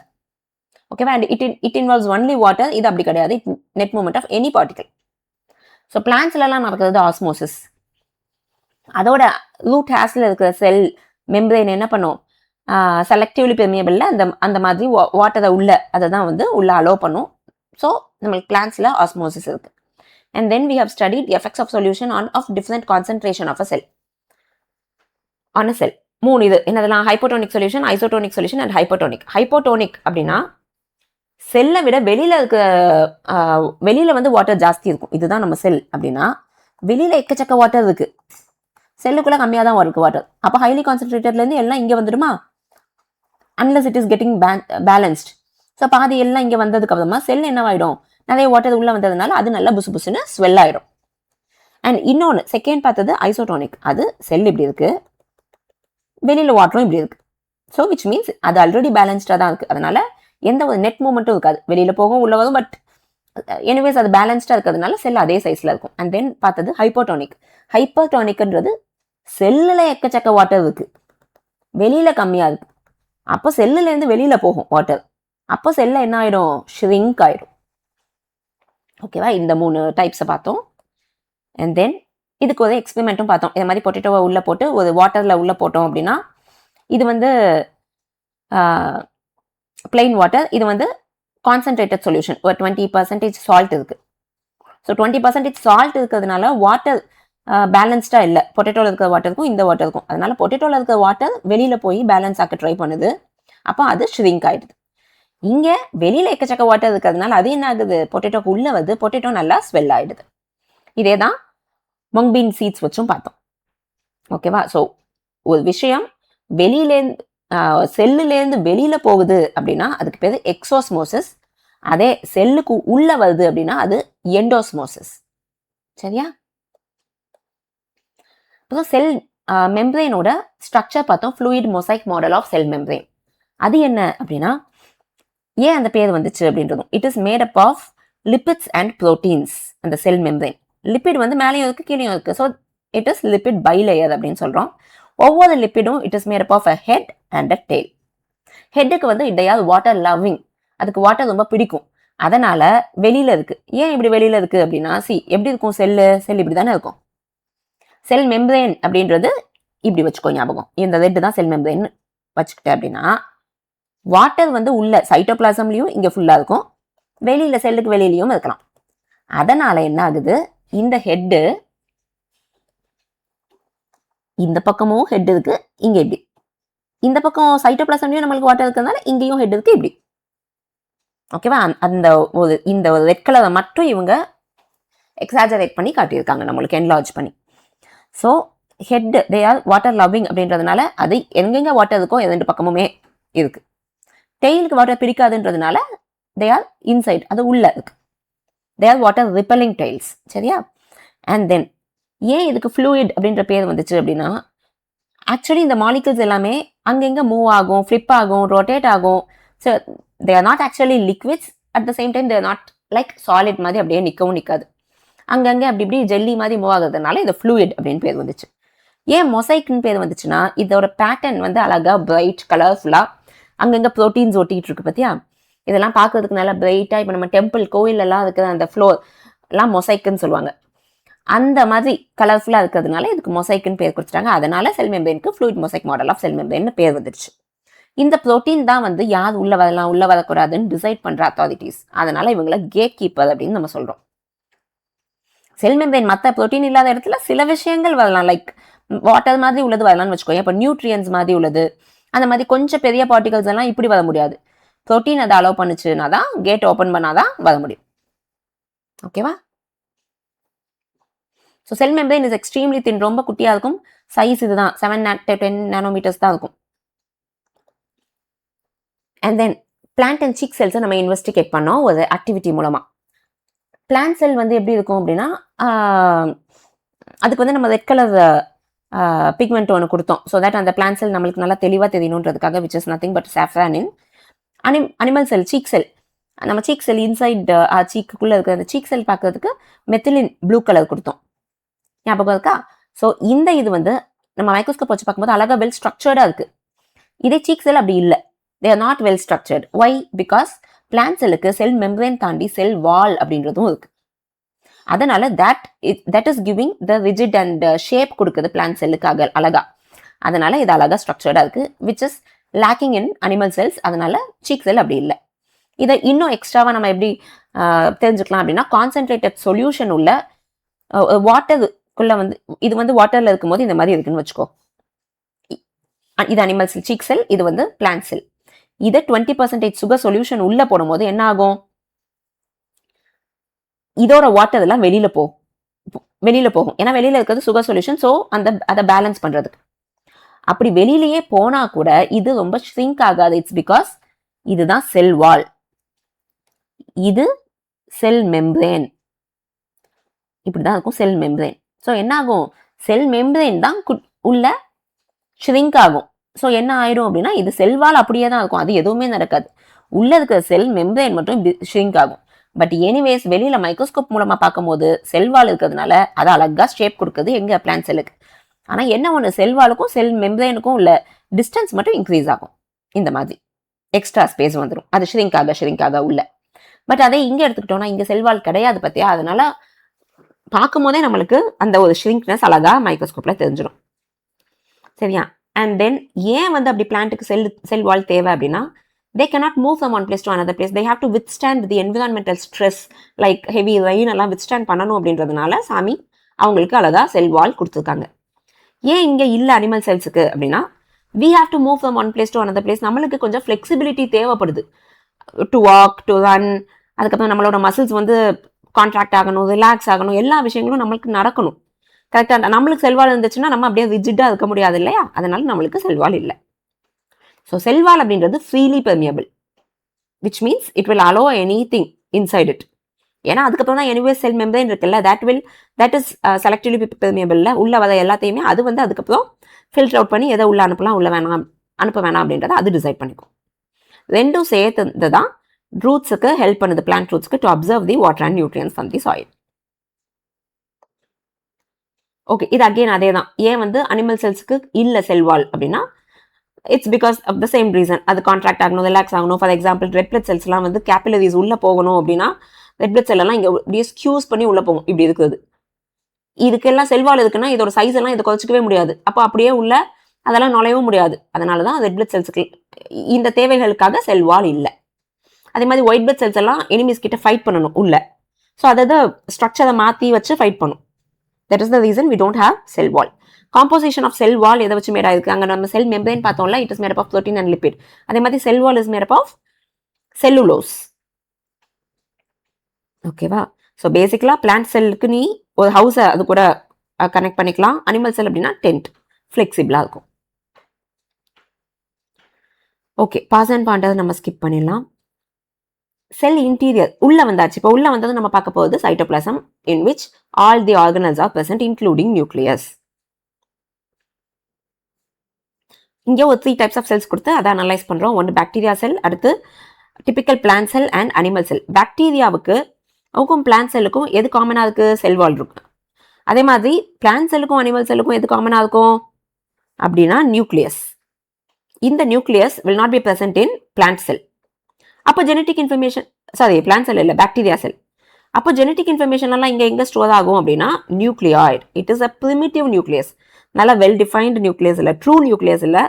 Speaker 1: ஓகேவா? And it involves only water. இது அப்படி கிடையாது, net movement of any particle. So பிளான்ஸ்லாம் நடக்கிறது ஆஸ்மோசிஸ். அதோட ரூட் ஹேர்ஸ்ல இருக்கிற செல் மெம்பரேன் என்ன பண்ணும்? செலக்டிவ்லி பெர்மியபிள்ல அந்த மாதிரி வாட்டரை அதை தான் உள்ள அலோவ் பண்ணும். ஸோ நம்மளுக்கு பிளான்ஸ்ல ஆஸ்மோசிஸ் இருக்கு. And then we have studied the effects of solution of different concentration of a cell on a cell. 3 இது என்னதெல்லாம்? Hypotonic solution, isotonic solution and hypotonic. Hypotonic அப்படின்னா செல்லை விட வெளியில வாட்டர் ஜாஸ்தி இருக்கும். இதுதான் நம்ம செல் அப்படின்னா வெளியில எக்கச்சக்க வாட்டர் இருக்கு, செல்லுக்குள்ள கம்மியாக தான் இருக்கு வாட்டர். அப்போ ஹைலி கான்சென்ட்ரேட்டட்லேருந்து எல்லாம் இங்கே வந்துடுமா? Unless it is getting balanced. So பாதி எல்லாம் இங்கே வந்ததுக்கு அப்புறமா செல் என்னவாயிடும்? நிறைய வாட்டர் உள்ள வந்ததுனால அது நல்லா புசு புசுன்னு ஸ்வெல் ஆயிடும். அண்ட் இன்னொன்று செகண்ட் பார்த்தது ஐசோடோனிக். அது செல் இப்படி இருக்கு, வெளியில வாட்டரும் இப்படி இருக்கு. ஸோ விச் மீன்ஸ் அது ஆல்ரெடி பேலன்ஸ்டாக தான் இருக்கு. அதனால எந்த ஒரு நெட் மூவ்மெண்ட்டும் இருக்காது, வெளியில போகும் உள்ள வரும். பட் எனிவேஸ் அது பேலன்ஸ்டா இருக்கிறதுனால செல் அதே சைஸ்ல இருக்கும். அண்ட் தென் பார்த்தது ஹைப்போடோனிக். ஹைப்போடோனிக்ன்றது செல்லுல எக்கச்சக்க வாட்டர் இருக்கு, வெளியில கம்மியா இருக்கு. அப்போ செல்லுல இருந்து வெளியில போகும் வாட்டர், அப்போ செல்ல என்ன ஆயிடும்? ஷ்ரிங்க் ஆயிடும். ஓகேவா? இந்த 3 டைப்ஸை பார்த்தோம். அண்ட் தென் இதுக்கு ஒரு எக்ஸ்பெரிமெண்ட்டும் பார்த்தோம். இந்த மாதிரி பொட்டேட்டோவை உள்ள போட்டு ஒரு வாட்டர்ல உள்ள போட்டோம் அப்படின்னா இது பிளெயின் வாட்டர், இது கான்சென்ட்ரேட்டட் சொல்யூஷன், ஒரு 20% சால்ட் இருக்கு. ஸோ 20% சால்ட் இருக்கிறதுனால வாட்டர் பேலன்ஸ்டா இல்லை. பொட்டேட்டோவில் இருக்கிற வாட்டருக்கும் இந்த வாட்டருக்கும், அதனால பொட்டேட்டோவில் இருக்கிற வாட்டர் வெளியில போய் பேலன்ஸ் ஆக்க ட்ரை பண்ணுது. அப்போ அது ஷ்ரிங்க் ஆயிடுது. இங்க வெளியில எக்கச்சக்க வாட்டர் இருக்கிறதுனால அது என்ன ஆகுது? பொட்டேட்டோக்கு உள்ள பொட்டேட்டோ நல்லா ஸ்வெல் ஆயிடுது. இதே தான் மங்பீன் சீட்ஸ் வச்சும் பார்த்தோம். ஓகேவா? ஸோ ஒரு விஷயம் வெளியிலேருந்து செல்லுலேருந்து வெளியில போகுது அப்படின்னா அதுக்கு பேர் எக்ஸோஸ்மோசிஸ். அதே செல்லுக்கு உள்ள வருது அப்படின்னா அது எண்டோஸ்மோசிஸ். சரியா? செல் மெம்பரேனோட ஸ்ட்ரக்சர் பார்த்தோம். Fluid mosaic model of cell membrane. அது என்ன அப்படின்னா ஏன் அந்த பேர் வந்துச்சு அப்படின்றதும், it is made up of lipids and proteins. அந்த செல் மெம்பரேன் லிப்பிட் மேலேயும் இருக்கு கீழேயும் இருக்கு. So it is lipid bilayer அப்படின்னு சொல்றோம். ஒவ்வொரு லிப்பிடும் it is made up of a head and a tail. ஹெட்டுக்கு இட் ஆர் வாட்டர் லவ்விங், அதுக்கு வாட்டர் ரொம்ப பிடிக்கும், அதனால வெளியில இருக்கு. ஏன் இப்படி வெளியில இருக்கு அப்படின்னா எப்படி இருக்கும்? செல் இப்படி தானே இருக்கும். செல் மெம்பரேன் அப்படின்றது இப்படி வச்சுக்கோ ஞாபகம். இந்த ரெட் தான் செல் மெம்பரேன் வச்சுக்கிட்டேன் அப்படின்னா வாட்டர் உள்ள சைட்டோபிளாசம்லயும் இங்க ஃபுல்லா இருக்கும், வெளியில செல்லுக்கு வெளியிலயும் இருக்கலாம். அதனால என்ன ஆகுது? இந்த ஹெட்டு இந்த பக்கமும் ஹெட் இருக்கு, இங்க இப்படி. இந்த பக்கம் சைட்டோபிளாசம்லயும் நம்மளுக்கு வாட்டர் இருக்கிறதுனால இங்கேயும் ஹெட் இருக்கு இப்படி. ஓகேவா? இந்த ஒரு ரெட் கலரை மட்டும் இவங்க எக்ஸாஜரேட் பண்ணி காட்டியிருக்காங்க, நம்மளுக்கு என்லார்ஜ் பண்ணி. So head they are water loving அப்படின்றதுனால அது எங்கெங்க வாட்டர் இருக்கோ ரெண்டு பக்கமுமே இருக்கு. டெய்லுக்கு வாட்டர் பிடிக்காதுன்றதுனால தே ஆர் இன்சைட், அது உள்ள இருக்கு. They are water repelling tails. சரியா? அண்ட் தென் ஏன் இதுக்கு ஃப்ளூயிட் அப்படின்ற பேர் வந்துச்சு அப்படின்னா ஆக்சுவலி இந்த மாலிகல்ஸ் எல்லாமே அங்கெங்க மூவ் ஆகும், ஃபிளிப் ஆகும், ரொட்டேட் ஆகும். So they are not actually liquids. At the same time they are not like solid மாதிரி அப்படியே நிற்கவும் நிற்காது. அங்கங்கே அப்படி இப்படி ஜெல்லி மாதிரி மூவ் ஆகுறதுனால இது ஃப்ளூயிட் அப்படின்னு பேர் வந்துச்சு. ஏன் மொசைக்னு பேர் வந்துச்சுன்னா இதோட பேட்டர்ன் அழகா பிரைட் கலர்ஃபுல்லா அங்கங்க ப்ரோட்டீன்ஸ் ஒட்டிட்டு இருக்கு பார்த்தியா? இதெல்லாம் பார்க்கறதுக்கு நல்லா பிரைட்டா, இப்போ நம்ம டெம்பிள் கோயிலெல்லாம் இருக்கிற அந்த ஃப்ளோர் எல்லாம் மொசைக்குன்னு சொல்லுவாங்க. அந்த மாதிரி கலர்ஃபுல்லா இருக்கிறதுனால இதுக்கு மொசைக்குன்னு பேர் கொடுத்துட்டாங்க. அதனால செல் மெம்பரேனுக்கு fluid mosaic model of cell membrane பேர் வந்துருச்சு. இந்த ப்ரோட்டீன் தான் யார் உள்ள வரலாம் உள்ள வரக்கூடாதுன்னு டிசைட் பண்ற அத்தாரிட்டிஸ். அதனால இவங்களை கேட் கீப்பர் அப்படின்னு நம்ம சொல்றோம். செல் மெம்பரேன் மற்ற ப்ரோட்டீன் இல்லாத இடத்துல சில விஷயங்கள் வரலாம், லைக் வாட்டர் மாதிரி உள்ளது வரலாம்னு வச்சுக்கோங்க. இப்போ நியூட்ரியன்ஸ் மாதிரி உள்ளது, அந்த மாதிரி கொஞ்சம் பெரிய பார்ட்டிகல்ஸ் எல்லாம் இப்படி வர முடியாது. ப்ரோட்டீன் அதை அலோவ் பண்ணுச்சுன்னா தான், கேட் ஓப்பன் பண்ணாதான் வர முடியும். ஓகேவா? So cell membrane is extremely thin, ரொம்ப குட்டியா இருக்கும். சைஸ் இதுதான் 7 to 10 நானோமீட்டர்ஸ் தான் இருக்கும். And then plant and cheek செல்ஸை நம்ம இன்வெஸ்டிகேட் பண்ணோம் ஒரு ஆக்டிவிட்டி மூலமா. பிளான்ட் செல் எப்படி இருக்கும் அப்படின்னா அதுக்கு நம்ம ரெட் கலர் பிக்மெண்ட் ஒன்று கொடுத்தோம். ஸோ தட் அந்த பிளான்ட் செல் நம்மளுக்கு நல்லா தெளிவாக தெரியணுன்றதுக்காக, which is nothing but safranin. Animal cell, cheek cell, நம்ம சீக் செல் இன்சைட் சீக்குள்ளே இருக்கிற அந்த சீக் செல் பார்க்கறதுக்கு மெத்திலின் ப்ளூ கலர் கொடுத்தோம். ஞாபகம் இருக்கா? ஸோ இந்த இது வந்து நம்ம மைக்ரோஸ்கோப் வச்சு பார்க்கும்போது அழகாக வெல் ஸ்ட்ரக்சர்டாக இருக்குது. இதே சீக் செல் அப்படி இல்லை. They are not well structured. Why? Because plant செல்லுக்கு செல் மெம்பரேன் தாண்டி செல் வால் அப்படின்றதும் இருக்கு. அதனால that is giving the rigid and shape கொடுக்குது பிளான்ட் செல்லுக்காக அழகா. அதனால இது அழகா ஸ்ட்ரக்சர்டா இருக்கு, which is lacking in animal cells. அதனால சீக் செல் அப்படி இல்லை. இதை இன்னும் எக்ஸ்ட்ராவா நம்ம எப்படி தெரிஞ்சுக்கலாம் அப்படின்னா, கான்சென்ட்ரேட்டட் சொல்யூஷன் உள்ள வாட்டருக்குள்ள வந்து இது வந்து வாட்டர்ல இருக்கும்போது இந்த மாதிரி இருக்குன்னு வச்சுக்கோ. இது அனிமல் செல் சீக் செல், இது வந்து பிளான்ட் செல். இதை 20% சுகர் சொல்யூஷன் உள்ள போடும் போது என்ன ஆகும்? இதோட வாட்டர் எல்லாம் வெளியில போகும். ஏன்னா வெளியில இருக்கிறது சுகர் சொல்யூஷன். ஸோ அதை பேலன்ஸ் பண்றதுக்கு. அப்படி வெளியிலேயே போனா கூட இது ரொம்ப ஷ்ரிங்க் ஆகாது. இட்ஸ் பிகாஸ் இதுதான் செல் வால், இது செல் மெம்பரேன். இப்படிதான் இருக்கும் செல் மெம்பரேன். ஸோ என்ன ஆகும்? செல் மெம்பரேன் தான் உள்ள ஷ்ரிங்க் ஆகும். ஸோ என்ன ஆயிடும் அப்படின்னா, இது செல் வால் அப்படியே தான் இருக்கும், அது எதுவுமே நடக்காது. உள்ள இருக்கிற செல் மெம்பரேன் மட்டும் ஷ்ரிங்க் ஆகும். பட் எனிவேஸ் வெளியில மைக்ரோஸ்கோப் மூலமா பார்க்கும்போது செல் வால் இருக்கிறதுனால அது அழகா ஷேப் கொடுக்குது எங்க பிளான்ட் செல்லுக்கு. ஆனா என்ன ஒன்று, செல் வாலுக்கும் செல் மெம்பரேனுக்கும் உள்ள டிஸ்டன்ஸ் மட்டும் இன்க்ரீஸ் ஆகும். இந்த மாதிரி எக்ஸ்ட்ரா ஸ்பேஸ் வந்துடும், அது ஷ்ரிங்க் ஆக உள்ள. பட் அதே இங்க எடுத்துக்கிட்டோம்னா இங்க செல் வால் கிடையாது பத்தியா. அதனால பார்க்கும் போதே நம்மளுக்கு அந்த ஒரு ஷ்ரிங்க்னஸ் அழகா மைக்ரோஸ்கோப்ல தெரிஞ்சிடும். சரியா? அண்ட் தென் ஏன் வந்து அப்படி பிளான்ட்டுக்கு செல் வால் தேவை அப்படின்னா, they cannot move from one place to another place. They have to withstand the environmental stress like heavy rain எல்லாம் withstand பண்ணணும் அப்படின்றதுனால சாமி அவங்களுக்கு அழகா செல் வால் கொடுத்துருக்காங்க. ஏன் இங்க இல்ல அனிமல் செல்ஸுக்கு அப்படின்னா, we have to move from one place to another place. நம்மளுக்கு கொஞ்சம் flexibility தேவைப்படுது. to walk, to run, அதுக்கப்புறம் நம்மளோட மசில்ஸ் வந்து கான்ட்ராக்ட் ஆகணும், ரிலாக்ஸ் ஆகணும், எல்லா விஷயங்களும் நம்மளுக்கு நடக்கணும். கரெக்டாக நம்மளுக்கு செல்வால் இருந்துச்சுன்னா நம்ம அப்படியே ரிஜிட்டாக இருக்க முடியாது இல்லையா? அதனால நம்மளுக்கு செல்வால் இல்லை. ஸோ செல்வால் அப்படின்றது freely permeable, which means it will allow any thing inside it. ஏன்னா அதுக்கப்புறம் தான் எனிவே செல் மெம்பரேன் இருக்குல்ல, தட் இஸ் செலக்டிவ்லி பெர்மியபிள்ல உள்ள வர எல்லாத்தையுமே அது வந்து அதுக்கப்புறம் ஃபில்டர் அவுட் பண்ணி எதை உள்ள அனுப்பலாம், உள்ள வேணாம் அனுப்ப வேணாம் அப்படின்றத அது டிசைட் பண்ணிக்கும். ரெண்டும் சேர்த்து தான் ரூட்ஸுக்கு ஹெல்ப் பண்ணுது, பிளான்ட் ரூட்ஸ்க்கு, to absorb the water and nutrients from the soil. Okay, இது அகெயின் அதே தான். ஏன் வந்து அனிமல் செல்ஸுக்கு இல்லை செல்வால் அப்படின்னா, it's because of the same reason. அது கான்ட்ராக்ட் ஆகணும், ரிலாக்ஸ் ஆகணும். ஃபார் எக்ஸாம்பிள் ரெட் பிளட் செல்ஸ்லாம் வந்து கேபிலரிஸ் உள்ள போகணும் அப்படின்னா, ரெட் பிளட் செல் எல்லாம் இங்கே இப்படியே ஸ்கியூஸ் பண்ணி உள்ள போகும், இப்படி இருக்குது. இதுக்கெல்லாம் செல்வால் இருக்குன்னா இதோட சைஸ் எல்லாம் இதை குறைச்சிக்கவே முடியாது. அப்போ அப்படியே உள்ள அதெல்லாம் நுழையவும் முடியாது. அதனால தான் ரெட் பிளட் செல்ஸுக்கு இந்த தேவைகளுக்காக செல்வால் இல்லை. அதே மாதிரி ஒயிட் பிளட் செல்ஸ் எல்லாம் எனிமீஸ் கிட்ட ஃபைட் பண்ணணும் உள்ள. ஸோ அதாவது ஸ்ட்ரக்சரை மாற்றி வச்சு ஃபைட் பண்ணும். That is the reason we don't have cell wall. Composition of cell wall எதை வச்சு மேட் ஆயிருக்கு? அங்கே நம்ம செல் மெம்பரேன் பார்த்தோம்ல, it is made up of protein and lipid. அதே மாதிரி cell wall is made up of cellulose. ஓகேவா? ஸோ பேசிக்கலாக பிளான்ட் செல்லுக்கு நீ ஒரு ஹவுஸை அது கூட கனெக்ட் பண்ணிக்கலாம். அனிமல் செல் அப்படின்னா டென்ட், ஃப்ளெக்சிபிளாக இருக்கும். ஓகே, பாஸ் அண்ட் பாண்டதை நம்ம ஸ்கிப் பண்ணிடலாம். செல் இன்டீரியர் உள்ள வந்தாச்சு. இப்போ உள்ள வந்தது நம்ம பார்க்க போகுது cytoplasm, in which all the organelles R present including nucleus. இங்கே ஒரு 3 டைப்ஸ் ஆஃப் செல்ஸ் கொடுத்து அதை அனலைஸ் பண்ணுறோம். ஒன்று பாக்டீரியா செல், அடுத்து typical plant cell and animal cell. பாக்டீரியாவுக்கும் பிளான்ட் செல்லுக்கும் எது காமனாக இருக்குது? செல் வால் இருக்கு. அதே மாதிரி பிளான்ட் செல்லுக்கும் அனிமல் செல்லுக்கும் எது காமனாக இருக்கும் அப்படின்னா நியூக்ளியஸ். இந்த nucleus will not be present in plant செல். அப்போ ஜெனட்டிக் இன்ஃபர்மேஷன், பிளான்ட் செல் இல்லை, பாக்டீரியா செல். அப்போ ஜெனட்டிக் இன்ஃபர்மேஷன் எல்லாம் இங்கே எங்கே ஸ்டோர் ஆகும் அப்படின்னா nucleoid. It is a primitive nucleus. நல்ல வெல் டிஃபைன்டு நியூக்ளியஸ் இல்லை, ட்ரூ நியூக்ளியஸ் இல்லை,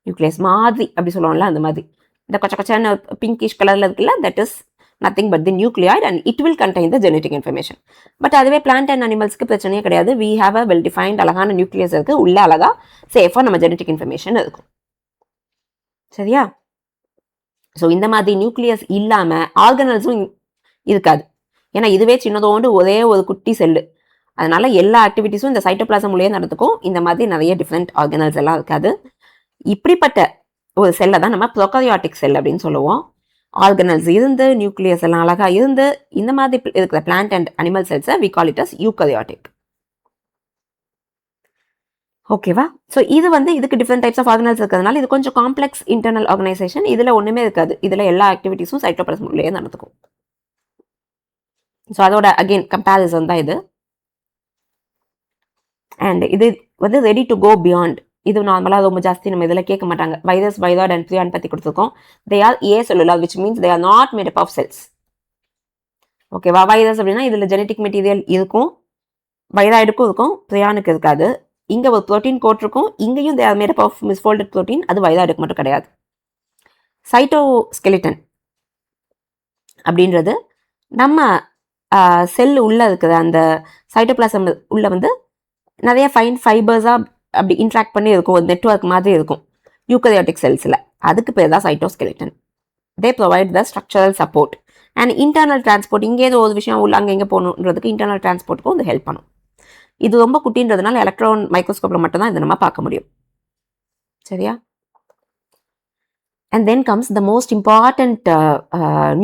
Speaker 1: நியூக்ளியஸ் மாதிரி அப்படி சொல்லுவாங்கல்ல, அந்த மாதிரி இந்த கொச்ச பிங்கிஷ் கலரில் இருக்குல்ல, that is nothing but the nucleoid and it will contain the genetic information. But அதுவே பிளான்ட் அண்ட் அனிமல்ஸ்க்கு பிரச்சனையே கிடையாது. We have a well defined அழகான நியூக்ளியஸ் இருக்குது, உள்ள அழகா சேஃபாக நம்ம ஜெனட்டிக் இன்ஃபர்மேஷன் இருக்கும். சரியா? ஸோ இந்த மாதிரி நியூக்ளியஸ் இல்லாமல் ஆர்கனல்ஸும் இருக்காது. ஏன்னா இதுவே சின்னதோண்டு ஒரே ஒரு குட்டி செல்லு. அதனால எல்லா ஆக்டிவிட்டிஸும் இந்த சைட்டோபிளாசம் மூலியே நடந்துக்கும். இந்த மாதிரி நிறைய டிஃப்ரெண்ட் ஆர்கனல்ஸ் எல்லாம் இருக்காது. இப்படிப்பட்ட ஒரு செல்லை தான் நம்ம ப்ரோகாரியாட்டிக் செல் அப்படின்னு சொல்லுவோம். ஆர்கனல்ஸ் இருந்து நியூக்ளியஸ் எல்லாம் அழகா இருந்து இந்த மாதிரி இருக்கிற பிளான்ட் அண்ட் அனிமல் செல்ஸை we call it as eukaryotic. ஓகேவா? ஸோ இது வந்து இதுக்கு டிஃப்ரெண்ட் டைப்ஸ் ஆஃப் ஆர்கனல்ஸ் இருக்கிறதுனால இது கொஞ்சம் காம்ப்ளெக்ஸ் இன்டர்னல் ஆர்கனைசேஷன். இதில் ஒன்றுமே இருக்காது. இதில் எல்லா ஆக்டிவிட்டீஸும் சைட்டோபிளாசம் உள்ளே நடந்துக்கும். ஸோ அதோட அகெயின் கம்பேரிசன் தான் இது. அண்ட் இது வந்து ரெடி டு கோ பியாண்ட். இது நார்மலாக ரொம்ப ஜாஸ்தி நம்ம இதில் கேட்க மாட்டாங்க. வைரஸ், வைராய்ட் அண்ட் ப்ரியான் பற்றி கொடுத்துருக்கோம். They are a cellular which means they are not made up of cells. ஓகேவா? வைரஸ் அப்படின்னா இதில் ஜெனட்டிக் மெட்டீரியல் இருக்கும், வைராய்டுக்கும் இருக்கும், ப்ரியானுக்கு இருக்காது. இங்கே ஒரு ப்ரோட்டீன் கோட் இருக்கும், இங்கேயும் they are made up of misfolded protein. அது வைராய்டுக்கு மட்டும் கிடையாது. சைட்டோஸ்கெலிட்டன் அப்படின்றது நம்ம செல் உள்ள இருக்கிற அந்த சைட்டோபிளாசம் உள்ள வந்து நிறைய ஃபைன் ஃபைபர்ஸாக அப்படி இன்ட்ராக்ட் பண்ணி இருக்கும், ஒரு நெட்வொர்க் மாதிரி இருக்கும் யூக்கரியாட்டிக் செல்ஸில். அதுக்கு பேர் தான் cytoskeleton. They provide the structural support and internal transport. இங்கே ஏதோ ஒரு விஷயம் உள்ள அங்கே எங்கே போகணுன்றதுக்கு இன்டர்னல் டிரான்ஸ்போர்ட்டுக்கும் வந்து ஹெல்ப் பண்ணும். இது ரொம்ப குட்டின்றதுனால எலக்ட்ரான் மைக்ரோஸ்கோப்பில் மட்டும்தான் இதை நம்ம பார்க்க முடியும். சரியா? And then comes the most important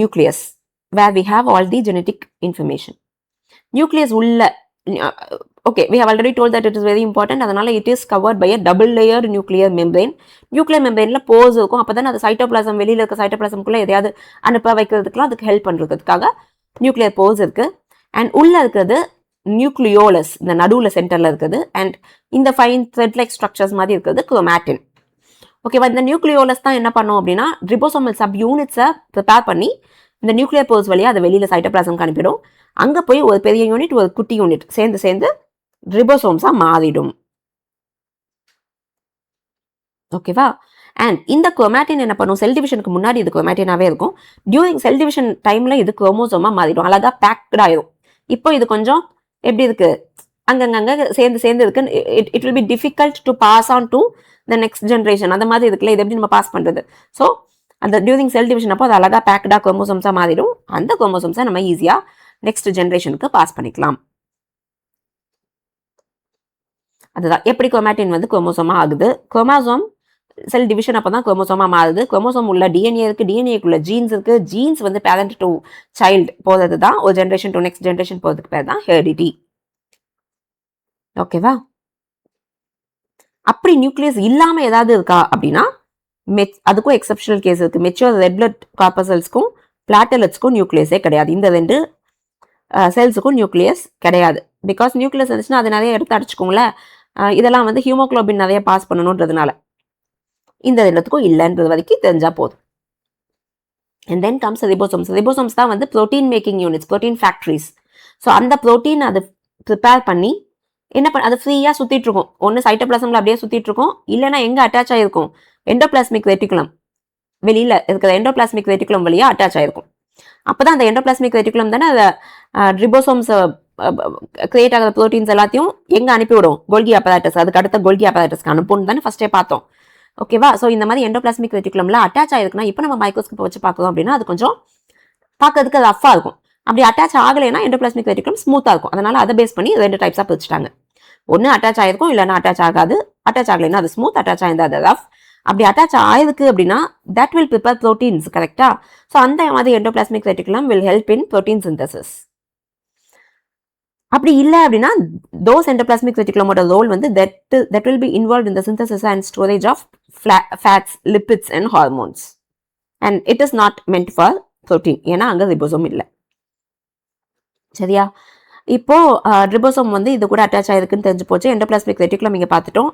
Speaker 1: nucleus, where we have all the genetic information. Nucleus ulla, okay, we have already told that it is very important. அதனால it is covered by a double layered nuclear membrane. Nuclear membraneல pores இருக்கும். அப்பதான் அது சைட்டோபிளாசம் வெளியில இருக்க சைட்டோபிளாசம்குள்ள எதையாவது அனுப்ப வைக்கிறதுக்குலாம் அதுக்கு ஹெல்ப் பண்றதுக்காக நியூக்ளியர் போர்ஸ் இருக்கு. அண்ட் உள்ள இருக்கிறது நியூக்ளியோலஸ், இந்த நடுவுல சென்டர்ல இருக்குது. அண்ட் இந்த ஃபைன் த்ரெட் லைக் ஸ்ட்ரக்சர்ஸ் மாதிரி இருக்கிறது குரோமாட்டின். ஓகேவா? இந்த நியூக்ளியோலஸ் தான் என்ன பண்ணும் அப்படின்னா ரிபோசோமல் சப் யூனிட்ஸை ப்ரிப்பேர் பண்ணி இந்த நியூக்ளியர் போர்ஸ் வழியாக அதை வெளியில் சைட்டோபிளாசம்க்கு அனுப்பிடும். அங்கே போய் ஒரு பெரிய யூனிட், ஒரு குட்டி யூனிட் சேர்ந்து ரிபோசோம்ஸாக மாறிடும். ஓகேவா? அண்ட் இந்த குரோமாட்டின் என்ன பண்ணும்? செல் டிவிஷனுக்கு முன்னாடி இது குரோமாட்டினாவே இருக்கும். டியூரிங் செல் டிவிஷன் டைமில் இது குரோமோசோமாக மாறிடும். அழகாக பேக்டாயிரும். இப்போ இது கொஞ்சம் எப்படி இருக்கு? அங்கங்க சேர்ந்து இருக்கு. It will be difficult to pass on to the next generation. அந்த மாதிரி இருக்குல்ல, இது எப்படி நம்ம பாஸ் பண்ணுறது? ஸோ அந்த டியூரிங் செல் டிவிஷன் அப்போ அது அழகாக பேக்டாக குரோமோசோம்ஸாக மாறிடும். அந்த குரோமோசோம்ஸை நம்ம ஈஸியாக நெக்ஸ்ட் ஜென்ரேஷனுக்கு பாஸ் பண்ணிக்கலாம். அதுதான் எப்படி குரோமாட்டின் வந்து குரோமோசோமாக ஆகுது. குரோமோசோம் செல் டிவிஷன் அப்போ தான் குரோமோசோமாக மாறுது. குரோமோசோம் உள்ள டிஎன்ஏ இருக்குது, டிஎன்ஏக்குள்ள ஜீன்ஸ் இருக்குது. ஜீன்ஸ் வந்து பேரண்ட் டு சைல்டு போகிறது தான், ஒரு ஜென்ரேஷன் டு நெக்ஸ்ட் ஜென்ரேஷன் போகிறதுக்கு பேர் தான் ஹெரிடிட்டி. ஓகேவா? அப்படி நியூக்ளியஸ் இல்லாமல் ஏதாவது இருக்கா அப்படின்னா அதுக்கும் எக்ஸப்ஷனல் கேஸ் இருக்கு. மெச்சூர் ரெட் பிளட் கார்பசல்ஸ்க்கும் பிளாட்டலட்ஸ்க்கும் நியூக்ளியஸே கிடையாது. இந்த ரெண்டு செல்ஸுக்கும் நியூக்ளியஸ் கிடையாது. பிகாஸ் நியூக்ளியஸ் இருந்துச்சுன்னா அது நிறைய எடுத்து அடிச்சுக்கோங்கள. இதெல்லாம் வந்து ஹியூமோக்ளோபின் நிறைய பாஸ் பண்ணணுன்றதுனால இந்த ரெண்டுத்துக்கும் இல்லைன்றது வரைக்கும் தெரிஞ்சா போதும். And then comes ribosomes. Ribosomes தான் வந்து protein making units, protein factories. So அந்த ப்ரோட்டீன் அது ப்ரிப்பேர் பண்ணி என்ன பண்ண, அது ஃப்ரீயாக சுற்றிட்டு இருக்கும். ஒன்று சைட்டோபிளாசம்ல அப்படியே சுற்றிட்டு இருக்கும், இல்லைன்னா எங்கே அட்டாச் ஆகிருக்கும்? எண்டோபிளாஸ்மிக் ரெட்டிகுலம், வெளியில் இருக்கிற எண்டோபிளாஸ்மிக் ரெட்டிகுலம் வழியாக அட்டாச் ஆகிருக்கும். அப்போ தான் அந்த எண்டோபிளாஸ்மிக் ரெட்டிகுலம் தானே அதை ரிபோசோம்ஸ் கிரியேட் ஆகிற ப்ரோட்டீன்ஸ் எல்லாத்தையும் எங்கே அனுப்பிவிடும்? கோல்கி அப்பராட்டஸ். அதுக்கு அடுத்த கோல்கி அப்பராட்டஸ்க்கு அனுப்புன்னு தானே ஃபஸ்ட்டே பார்த்தோம். ஓகேவா? ஸோ இந்த மாதிரி எண்டோபிளாஸ்மிக் ரெட்டிகுலம்ல அட்டாச் ஆகிருக்குன்னா இப்போ நம்ம மைக்ரோஸ்கோப் வச்சு பார்க்குறோம் அப்படின்னா அது கொஞ்சம் பார்க்கறதுக்கு ரஃப்பாக இருக்கும். அப்படி அட்டாச் ஆகலைன்னா எண்டோபிளாஸ்மிக் ரெட்டிகுலம் ஸ்மூத்தாக இருக்கும். அதனால அதை பேஸ் பண்ணி ரெண்டு டைப்ஸாக பிரிச்சுட்டாங்க. ஒன்று அட்டாச் ஆகிருக்கும், இல்லைன்னா அட்டாச் ஆகாது. அட்டாச் ஆகலைன்னா அது ஸ்மூத், அட்டாச் ஆயிருந்தா அது ரஃப். அப்படி அட்டாச் ஆயிருக்கு அப்படின்னா தட் வில் ப்ரிப்பேர் ப்ரோட்டீன்ஸ். கரெக்டா? ஸோ அந்த மாதிரி endoplasmic reticulum will help in protein synthesis. அப்படி இல்லை அப்படின்னா தோஸ் எண்டோபிளாஸ்மிக் ரெட்டிகுலமோட ரோல் வந்து that will be involved in the synthesis and storage of fats, lipids and hormones, and it is not meant for protein. ஏன்னா அங்கே ரிபோசோம் இல்லை. சரியா? இப்போ ரிபோசோம் வந்து இது கூட அட்டாச் ஆயிருக்குன்னு தெரிஞ்சு போச்சு. எண்டோபிளாஸ்மிக் ரெட்டிகுலம் இங்கே பார்த்துட்டோம்.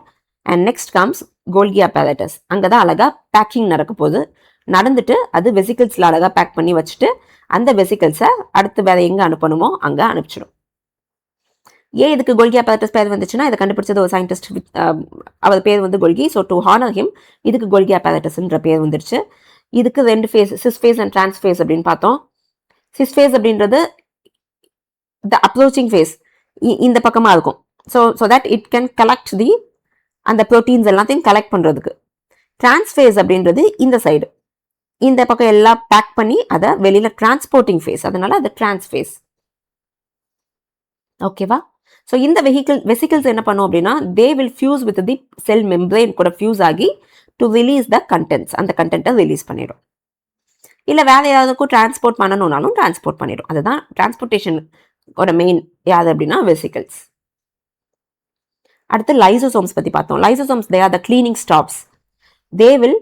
Speaker 1: And next comes Golgi apparatus. அங்கே தான் அழகாக பேக்கிங் நடக்க போகுது. நடந்துட்டு அது வெசிக்கிள்ஸில் அழகாக பேக் பண்ணி வச்சுட்டு அந்த வெசிக்கிள்ஸை அடுத்து வேற எங்கே அனுப்பணுமோ அங்கே அனுப்பிச்சிடும். ஏன் இதுக்கு கோல்கி அப்பராட்டஸ் பேர் வந்துச்சுன்னா இதை கண்டுபிடிச்சது ஒரு சயின்டிஸ்ட், அவர் பேர் வந்து Golgi. So to honour him இதுக்கு கோல்கி அப்பராட்டஸ்ன்ற பேர் வந்துருச்சு. இதுக்கு ரெண்டு phase, cis phase and trans phase அப்படின்னு பார்த்தோம். சிஸ் ஃபேஸ் அப்படின்றது the approaching phase இந்த பக்கமா இருக்கும். so that it can collect அந்த ப்ரோட்டீன்ஸ் எல்லாத்தையும் கலெக்ட் பண்றதுக்கு. டிரான்ஸ்ஃபேஸ் அப்படின்றது இந்த சைடு, இந்த பக்கம் எல்லாம் பேக் பண்ணி அதை வெளியில டிரான்ஸ்போர்ட்டிங் ஃபேஸ், அதனால அது டிரான்ஸ்ஃபேஸ். ஓகேவா? ஸோ இந்த வெசிக்கிள்ஸ் என்ன பண்ணும் அப்படின்னா தே will fuse with the sell membrane கூட ஃபியூஸ் ஆகி டு ரிலீஸ் த கண்டென்ட்ஸ், அந்த கண்டென்ட்டை ரிலீஸ் பண்ணிடும். இல்லை வேற ஏதாவதுக்கும் டிரான்ஸ்போர்ட் பண்ணணும்னாலும் டிரான்ஸ்போர்ட் பண்ணிடும். அதுதான் டிரான்ஸ்போர்ட்டேஷன் ஒரு மெயின் யாது அப்படின்னா வெசிக்கிள்ஸ். அடுத்து லைசோசோம்ஸ் பற்றி பார்த்தோம். Lysosomes they are the cleaning staffs. They will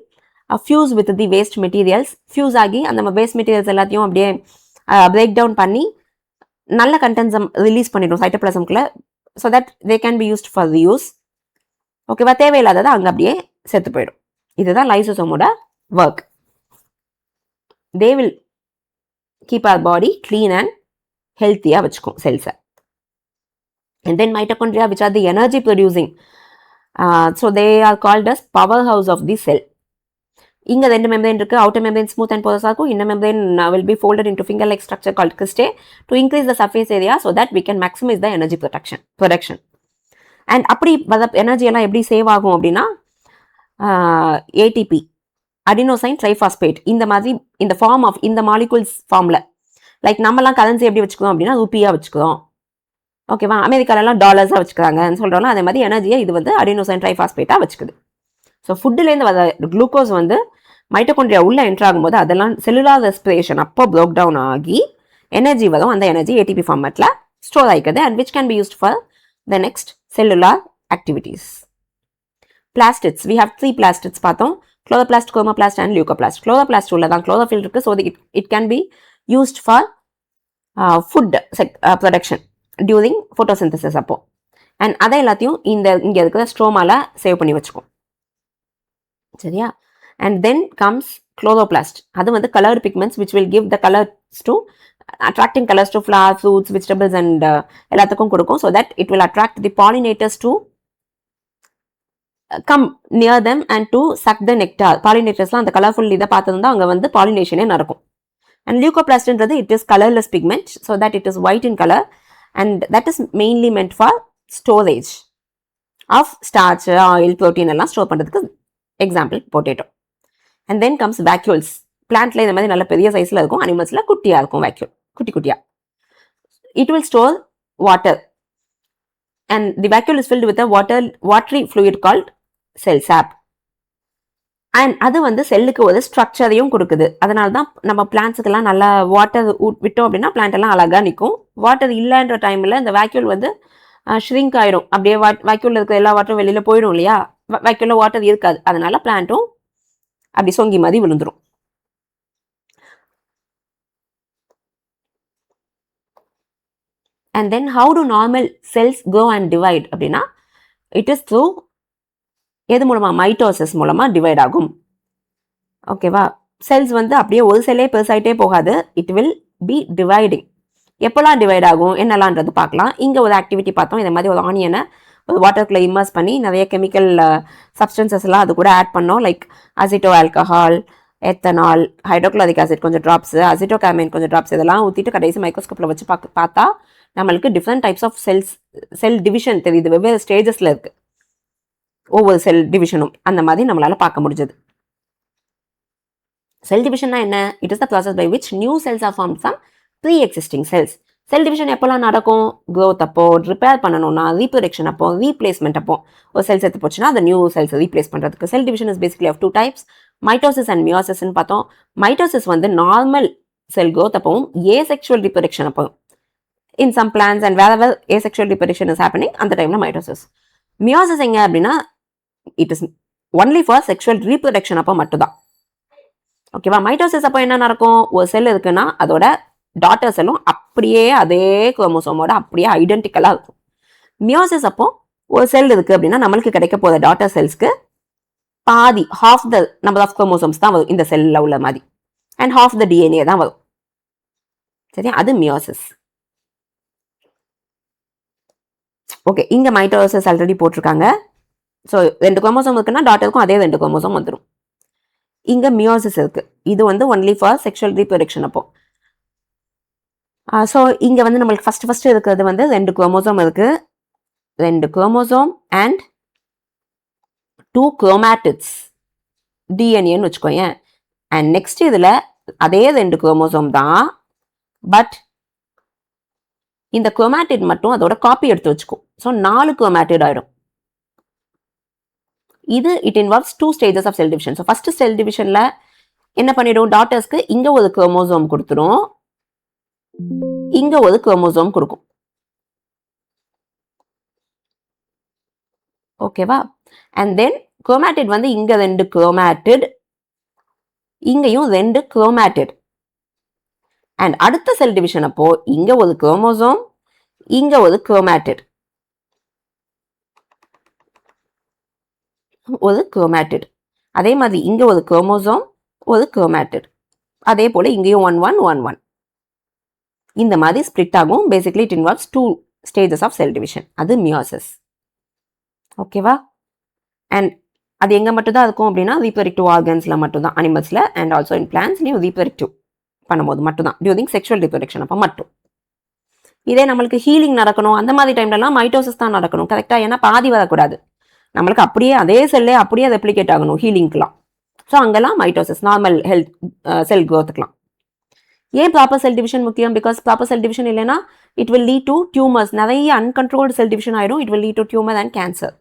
Speaker 1: fuse with the waste materials. Fuse ஆகி அந்த வேஸ்ட் மெட்டீரியல்ஸ் எல்லாத்தையும் அப்படியே பிரேக் டவுன் பண்ணி நல்ல கண்டென்ட்ஸை ரிலீஸ் பண்ணிடும் சைட்டோபிளாசம்குள்ள. So that they can be used for the use. ஓகேவா? தேவையில்லாதது அங்கே அப்படியே செத்து போயிடும். இதுதான் லைசோசோமோட work. They will keep our body clean and ஹெல்த்தியாக வச்சுக்கும் செல்ஸை. And then mitochondria, which are the energy producing. So they are called as powerhouse of the cell. இங்க ரெண்டு மெம்பரேன் இருக்கு. அவுட்டர் மெம்பரேன் ஸ்மூத் அண்ட் போரஸா இருக்கும். Inner membrane will be folded into finger like structure called cristae to increase the surface area so that we can maximize the energy production. And அப்படி எனர்ஜி எல்லாம் எப்படி சேவ் ஆகும் அப்படின்னா ATP அடினோசைன் ட்ரைபாஸ்பேட் இந்த மாதிரி இந்த ஃபார்ம் ஆஃப் இந்த மாலிகூல்ஸ் ஃபார்ம்ல லைக் நம்மலாம் கரன்சி எப்படி வச்சுக்கிறோம் அப்படின்னா ரூபியா வச்சுக்கிறோம். ஓகேவா? அமெரிக்காலெல்லாம் டாலர்ஸாக வச்சுக்கிறாங்கன்னு சொல்கிறோம்ல, அதே மாதிரி எனர்ஜியை இது வந்து அடினோசைன் ட்ரைபாஸ்பேட்டாக வச்சுக்குது. ஸோ ஃபுட்டுலேருந்து வர குளுக்கோஸ் வந்து மைட்டோகாண்ட்ரியா உள்ளே என்ட்ரு ஆகும்போது அதெல்லாம் செல்லுலார் ரெஸ்பிரேஷன் அப்போ ப்ரோக் டவுன் ஆகி எனர்ஜி வரும். அந்த எனர்ஜி ஏடிபி ஃபார்மேட்டில் ஸ்டோர் ஆகிக்குது and which can be used for the next cellular activities. Plastids, we have 3 plastids பார்த்தோம். chloroplast, chromoplast and leucoplast. chloroplast உள்ளதான் chlorophyll இருக்கு. So it can be used for food production during photosynthesis அப்போ. அண்ட் அதை எல்லாத்தையும் இங்கே இருக்கிற ஸ்ட்ரோமால சேவ் பண்ணி வச்சுக்கும். சரியா? And then comes chloroplast. அது வந்து colored pigments which will give the colors to attracting colors to flowers, fruits, vegetables and எல்லாத்துக்கும் கொடுக்கும். so that it will attract the pollinators to come near them and to suck the nectar. pollinatorsலாம் அந்த கலர்ஃபுல் இதை பார்த்தது தான் அங்கே வந்து பாலினேஷனே நடக்கும். and leucoplastன்றது it is colorless pigment so that it is white in color and that is mainly meant for storage of starch, oil, protein எல்லாம் ஸ்டோர் பண்ணுறதுக்கு. Example potato. and then comes vacuoles. பிளான்ட்ல இந்த மாதிரி நல்ல பெரிய சைஸ்ல இருக்கும், அனிமல்ஸ்ல குட்டியா இருக்கும் vacuole, குட்டி குட்டியா. it will store water and the vacuole is filled with a watery fluid called cell sap. And அது வந்து செல்லுக்கு ஒரு ஸ்ட்ரக்சரையும் கொடுக்குது. அதனால தான் நம்ம பிளான்ட்ஸுக்கெல்லாம் நல்லா வாட்டர் விட்டோம் அப்படின்னா பிளான்ட் எல்லாம் அழகாக நிற்கும். வாட்டர் இல்லைன்ற டைமில் இந்த வேக்யூல் வந்து ஷ்ரிங்க் ஆயிடும். அப்படியே வேக்யூலில் இருக்கிற எல்லா வாட்டரும் வெளியில் போயிடும் இல்லையா? வேக்யூலில் வாட்டர் இருக்காது. அதனால பிளான்ட்டும் அப்படி சொங்கி மாதிரி விழுந்துடும். And then how do normal cells go and divide அப்படின்னா இட் இஸ் த்ரூ எது மூலமா? மைட்டோசிஸ் மூலமா டிவைட் ஆகும். ஓகேவா? செல்ஸ் வந்து அப்படியே ஒரு செல்லே பெருசாயிட்டே போகாது. It will B dividing. எப்போல்லாம் டிவைட் ஆகும் என்னெல்லாம்ன்றது பார்க்கலாம். இங்கே ஒரு ஆக்டிவிட்டி பார்த்தோம். இந்த மாதிரி ஒரு ஆனியனை ஒரு வாட்டருக்குள்ளே இம்மர்ஸ் பண்ணி நிறைய கெமிக்கல் சப்ஸ்டன்சஸ் எல்லாம் அது கூட ஆட் பண்ணோம். Like aceto alcohol, ethanol, hydrochloric acid கொஞ்சம் ட்ராப்ஸ், அசிட்டோ கேமைன் கொஞ்சம் ட்ராப்ஸ் இதெல்லாம் ஊற்றிட்டு கடைசி மைக்ரோஸ்கோப்பில் வச்சு பார்த்தா நம்மளுக்கு different types of cell division தெரியுது. வெவ்வேறு ஸ்டேஜஸில் இருக்குது ஒவ்வொரு செல் டிவிஷனும். அந்த மாதிரி நம்மளால பார்க்க முடிஞ்சது. செல் டிவிஷன்னா என்ன? It is the process by which new cells are form from pre existing cells. Cell division எப்போல்லாம் நடக்கும்? க்ரோத் அப்போ, ரிப்பேர் பண்ணணும்னா, ரீப்ரொடக்ஷன் அப்போ, ரீப்ளேஸ்மெண்ட் அப்போ. ஒரு செல் செத்து போச்சுன்னா அந்த நியூ செல்ஸ் ரீப்ளேஸ் பண்ணுறதுக்கு. Cell division is basically of 2 types, mitosis and மியோசிஸ்ன்னு பார்த்தோம். மைட்டோசிஸ் வந்து நார்மல் செல் க்ரோத் அப்பவும் ஏசெக்சுவல் ரீப்ரொடக்ஷன் அப்போ. In some plants and wherever asexual reproduction is happening அந்த டைம்ல மைட்டோசிஸ். மியோசிஸ் எங்க அப்படின்னா it is only for sexual reproduction அப்போ மட்டும்தான். ஓகேவா? மைட்டோசிஸ் அப்போ என்ன நடக்கும்? ஒரு செல் இருக்குன்னா அதோட டாட்டர் செல்லும் அப்படியே அதே குரோமோசோமோட அப்படியே ஐடென்டிக்கலாக இருக்கும். மியோசிஸ் அப்போ ஒரு செல் இருக்கு அப்படின்னா நம்மளுக்கு கிடைக்க போகிற டாட்டர் செல்ஸ்க்கு பாதி half the number of chromosomes தான் வரும் இந்த செல்லில் உள்ள மாதிரி அண்ட் half the DNA தான் வரும். சரியா? அது மியோசிஸ். ஓகே, இங்கே மைட்டோசிஸ் ஆல்ரெடி போட்டிருக்காங்க. ஸோ 2 குரோமோசோம் இருக்குன்னா டாட்டருக்கும் அதே 2 குரோமோசோம் வந்துடும். இங்கே மியோசிஸ் இருக்கு. இது வந்து ஒன்லி ஃபார் செக்ஷுவல் ரீப்ரொடக்ஷன் அப்போ. ஸோ இங்கே வந்து நம்மளுக்கு ஃபர்ஸ்ட் இருக்கிறது வந்து 2 குரோமோசோம் இருக்கு. 2 குரோமோசோம் அண்ட் 2 குரோமேட்டிட்ஸ் டிஎன்ஏன்னு வச்சுக்கோங்க. அண்ட் நெக்ஸ்ட் இதில் அதே 2 குரோமோசோம் தான். பட் இந்த குரோமேட்டிட் மட்டும் அதோட காப்பி எடுத்து வச்சுக்கும். ஸோ 4 குரோமேட்டிட் ஆயிடும். இது it involves 2 stages of cell division. So first cell டிவிஷன்ல என்ன பண்ணிடும்? டாட்டர்ஸ்க்கு இங்க ஒரு குரோமோசோம் கொடுத்துரும், இங்க ஒரு குரோமோசோம் கொடுக்கும். ஓகேவா? அண்ட் தென் குரோமேட்டிட் வந்து இங்க 2 குரோமேட்டிட், இங்கேயும் 2 குரோமேட்டிட். அண்ட் அடுத்த செல் டிவிஷன் அப்போ இங்க ஒரு குரோமோசோம், இங்க ஒரு குரோமேட்டிட், அதே மாதிரி இங்க ஒரு குரோமோசோம், ஒரு குரோமேட்டிட், அதே போல இங்கேயும் 1 1 1 1. இந்த மாதிரி ஸ்பிளிட் ஆகும். Basically it involves 2 stages of cell division. அது மியோசிஸ். ஓகேவா? அண்ட் அது எங்க மட்டும் தான் இருக்கும் அப்படின்னா ரீப்ரொடக்டிவ் ஆர்கன்ஸ்ல மட்டும் தான், அனிமல்ஸ்ல அண்ட் ஆல்சோ இன் பிளான்ட்ஸ்லயும் ரீப்ரொடக்டிவ் பண்ணும்போது மட்டும் தான், டியூரிங் செக்ஷுவல் ரீப்ரொடக்ஷன் அப்போ மட்டும். இதே நம்மளுக்கு ஹீலிங் நடக்கணும் அந்த மாதிரி டைம்லலாம் மைட்டோசிஸ் தான் நடக்கணும் கரெக்டா, ஏன்னா பாதி வரக்கூடாது, நம்மளுக்கு அப்படியே அதே செல்லே அப்படியே ரெப்ளிகேட் ஆகணும் ஹீலிங்க்குலாம். ஸோ அங்கெல்லாம் மைட்டோசிஸ், நார்மல் ஹெல்த் செல் க்ரோத்துக்கலாம். ஏன் ப்ராப்பர் செல் டிவிஷன் முக்கியம்? பிகாஸ் ப்ராப்பர் செல் டிவிஷன் இல்லைன்னா it will lead to tumours. நிறைய அன்கண்ட்ரோல்டு செல் டிவிஷன் ஆயிடும். It will lead to tumour and cancer.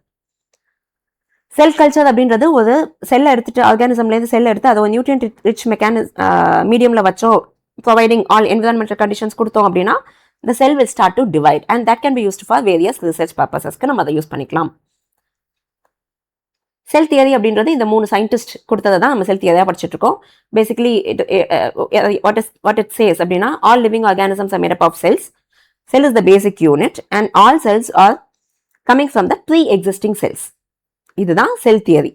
Speaker 1: Cell culture அப்படின்றது ஒரு செல்லை எடுத்துட்டு, ஆர்கானிசம்லேருந்து செல் எடுத்து அதை ஒரு நியூட்ரியன்ட் ரிச் மீடியமில் வச்சோ, ப்ரொவைடிங் ஆல் என்விரான்மெண்டல் கண்டிஷன்ஸ் கொடுத்தோம் அப்படின்னா the cell will start to divide and that can be used for various research purposes. நம்ம அதை யூஸ் பண்ணிக்கலாம். செல் தியரி அப்படின்றது இந்த 3 சயின்டிஸ்ட் கொடுத்ததை தான் நம்ம செல் தியரியாக படிச்சுட்டு இருக்கோம். பேசிக்கலி what it says அப்படின்னா all living organisms are made up of cells. Cell is the basic unit and all cells are coming from the pre-existing cells. இதுதான் செல் தியரி.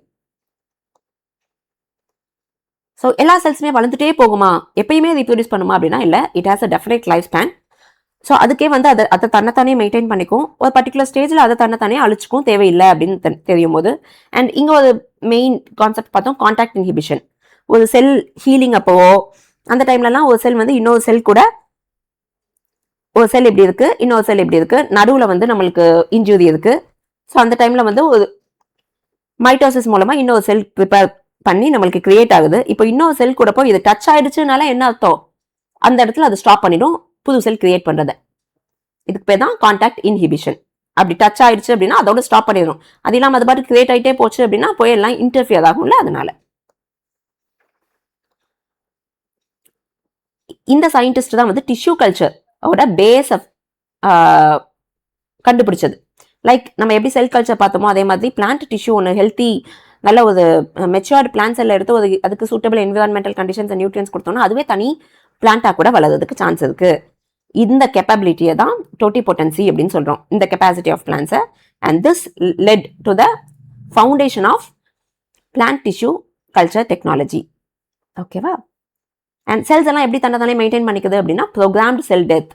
Speaker 1: ஸோ எல்லா செல்ஸுமே வளர்ந்துட்டே போகுமா, எப்பயுமே ரீப்ரொடியூஸ் பண்ணுமா அப்படின்னா இல்லை. It has a definite life span. So அதுக்கே வந்து அதை தன்னைத்தானே மெயின்டைன் பண்ணிக்கும். ஒரு பர்டிகுலர் ஸ்டேஜில் அதை தன்னைத்தானே அழிச்சுக்கும் தேவையில்லை அப்படின்னு தெரியும் போது. அண்ட் இங்கே ஒரு மெயின் கான்செப்ட் பார்த்தோம், கான்டாக்ட் இன்ஹிபிஷன். ஒரு செல் ஹீலிங் அப்போவோ அந்த டைம்லலாம் ஒரு செல் வந்து இன்னொரு செல் கூட, ஒரு செல் எப்படி இருக்கு, இன்னொரு செல் எப்படி இருக்கு, நடுவில் வந்து நம்மளுக்கு இன்ஜுரி இருக்கு. ஸோ அந்த டைமில் வந்து ஒரு மைட்டோசிஸ் மூலமாக இன்னொரு செல் ப்ரிப்பேர் பண்ணி நம்மளுக்கு கிரியேட் ஆகுது. இப்போ இன்னொரு செல் கூட போய் இது டச் ஆயிடுச்சுனால என்ன அர்த்தம், அந்த இடத்துல அது ஸ்டாப் பண்ணிடும் புது செல் கிரியேட் பண்றது. இதுக்கு பேர் தான் கான்டாக்ட் இன்ஹிபிஷன். அப்படி டச் ஆயிடுச்சு அப்படின்னா அதோட ஸ்டாப் பண்ணிடணும். அது இல்லாமல் அது பாட்டு கிரியேட் ஆகிட்டே போச்சு அப்படின்னா போய் எல்லாம் இன்டர்ஃபியர் ஆகும்ல. அதனால இந்த சயின்டிஸ்ட் தான் வந்து டிஷ்யூ கல்ச்சர் பேஸ் கண்டுபிடிச்சது. லைக் நம்ம எப்படி செல் கல்ச்சர் பார்த்தோமோ அதே மாதிரி பிளான்ட் டிஷ்யூ ஒன்று ஹெல்த்தி நல்ல ஒரு மெச்சூர்டு பிளான்ட் செல்ல எடுத்து ஒரு அதுக்கு suitable environmental conditions and nutrients கொடுத்தோம்னா அதுவே தனி பிளான்ட்டாக கூட வளர்றதுக்கு சான்ஸ் இருக்கு. இந்த கெப்பாபிலிட்டியை தான் டோட்டிபோட்டன்சி அப்படின்னு சொல்றோம், இந்த கெப்பாசிட்டி ஆஃப் பிளான்ட்ஸை. And this led to the foundation of plant tissue culture technology. ஓகேவா? அண்ட் செல்ஸ் எல்லாம் எப்படி தன்னை மெயின்டைன் பண்ணிக்குது அப்படின்னா ப்ரோக்ராம்டு செல் டெத்.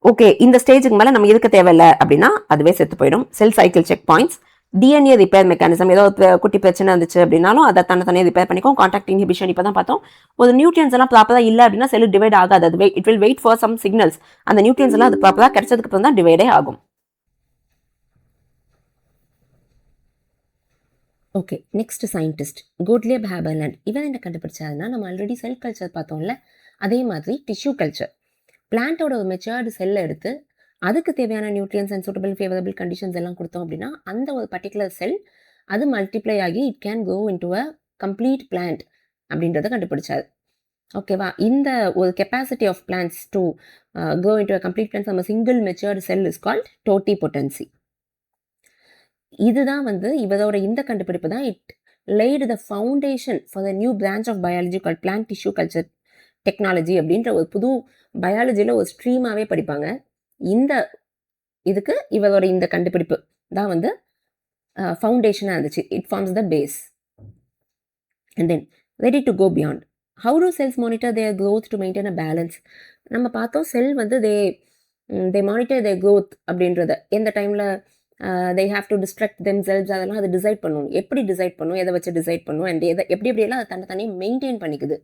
Speaker 1: ஓகே, இந்த ஸ்டேஜுக்கு மேலே நம்ம இருக்க தேவையில்லை அப்படின்னா அதுவே செத்து போயிடும். Cell cycle check points, DNA repair mechanism, ஏதோ குட்டி பிரச்சனை இருந்துச்சு அப்படின்னாலும் அதை தன்னை ரிப்பேர் பண்ணிக்கும். கான்டாக்ட் இன்ஹிபிஷன் இப்போ தான் பார்த்தோம். ஒரு நியூட்ரியன்ஸ் எல்லாம் ப்ராப்பராக இல்லை அப்படின்னா செல் டிவைட் ஆகாது. அது it will wait for some signals. அந்த நியூட்ரியன்ஸ் எல்லாம் அது ப்ராப்பராக கிடைச்சதுக்கு அப்புறம் தான் டிவைடே ஆகும். Okay, next scientist Gottlieb Haberlandt. இவன் என்ன கண்டுபிடிச்சாருன்னா, நம்ம ஆல்ரெடி செல் கல்ச்சர் பார்த்தோம்ல, அதே மாதிரி டிஷ்யூ கல்ச்சர். பிளான்ட்டோட ஒரு மெச்சூர்டு செல்லை எடுத்து அதுக்கு தேவையான nutrients and suitable favourable conditions எல்லாம் கொடுத்தோம் அப்படின்னா அந்த ஒரு பர்டிகுலர் செல் அது மல்டிப்ளை ஆகி it can go into a complete plant அப்படின்றத கண்டுபிடிச்சாரு. ஓகேவா? இந்த ஒரு capacity of plants to go into a complete plant from a single matured cell is called totipotency. இதுதான் வந்து இவரோட இந்த கண்டுபிடிப்பு தான் it laid the foundation for the new branch of biology called plant tissue culture technology அப்படின்ற ஒரு புது பயாலஜியில் ஒரு ஸ்ட்ரீமாகவே படிப்பாங்க. இந்த இதுக்கு இவரோட இந்த கண்டுபிடிப்பு தான் வந்து ஃபவுண்டேஷனாக இருந்துச்சு. It forms the base. And then ready to go beyond. How do cells monitor their growth to maintain a balance? நம்ம பார்த்தோம் செல் வந்து தே மானிட்டர் தேர் க்ரோத் அப்படின்றத எந்த டைமில் they have to destruct them cells, அதெல்லாம் அது டிசைட் பண்ணணும். எப்படி டிசைட் பண்ணும், எதை வச்சு டிசைட் பண்ணும், அண்ட் எப்படியெல்லாம் அதை தன்னை மெயின்டைன் பண்ணிக்குது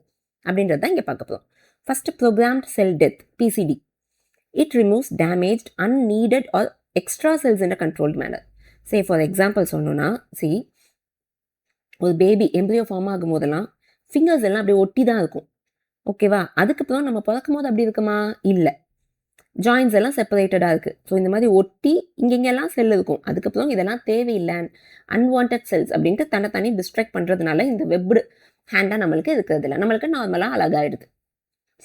Speaker 1: அப்படின்றது தான் இங்கே பார்க்க போகிறோம். First, programmed cell death, PCD. It removes damaged, unneeded or extra cells in a controlled manner. Say for example சொன்னோன்னா, ஒரு பேபி எம்ப்ரியோ ஃபார்ம் ஆகும் போதெல்லாம் ஃபிங்கர்ஸ் எல்லாம் அப்படியே ஒட்டி தான் இருக்கும். ஓகேவா? அதுக்கப்புறம் நம்ம பிறக்கும் போது அப்படி இருக்குமா? இல்லை, ஜாயின்ஸ் எல்லாம் செப்பரேட்டடாக இருக்குது. ஸோ இந்த மாதிரி ஒட்டி இங்கெங்கெல்லாம் செல் இருக்கும். அதுக்கப்புறம் இதெல்லாம் தேவையில்லை, அன்வான்ட் செல்ஸ் அப்படின்ட்டு தன்னை டிஸ்ட்ராக்ட் பண்ணுறதுனால இந்த வெப்டு ஹேண்டாக நம்மளுக்கு இருக்கிறது இல்லை, நம்மளுக்கு நார்மலாக அழகாயிடுது.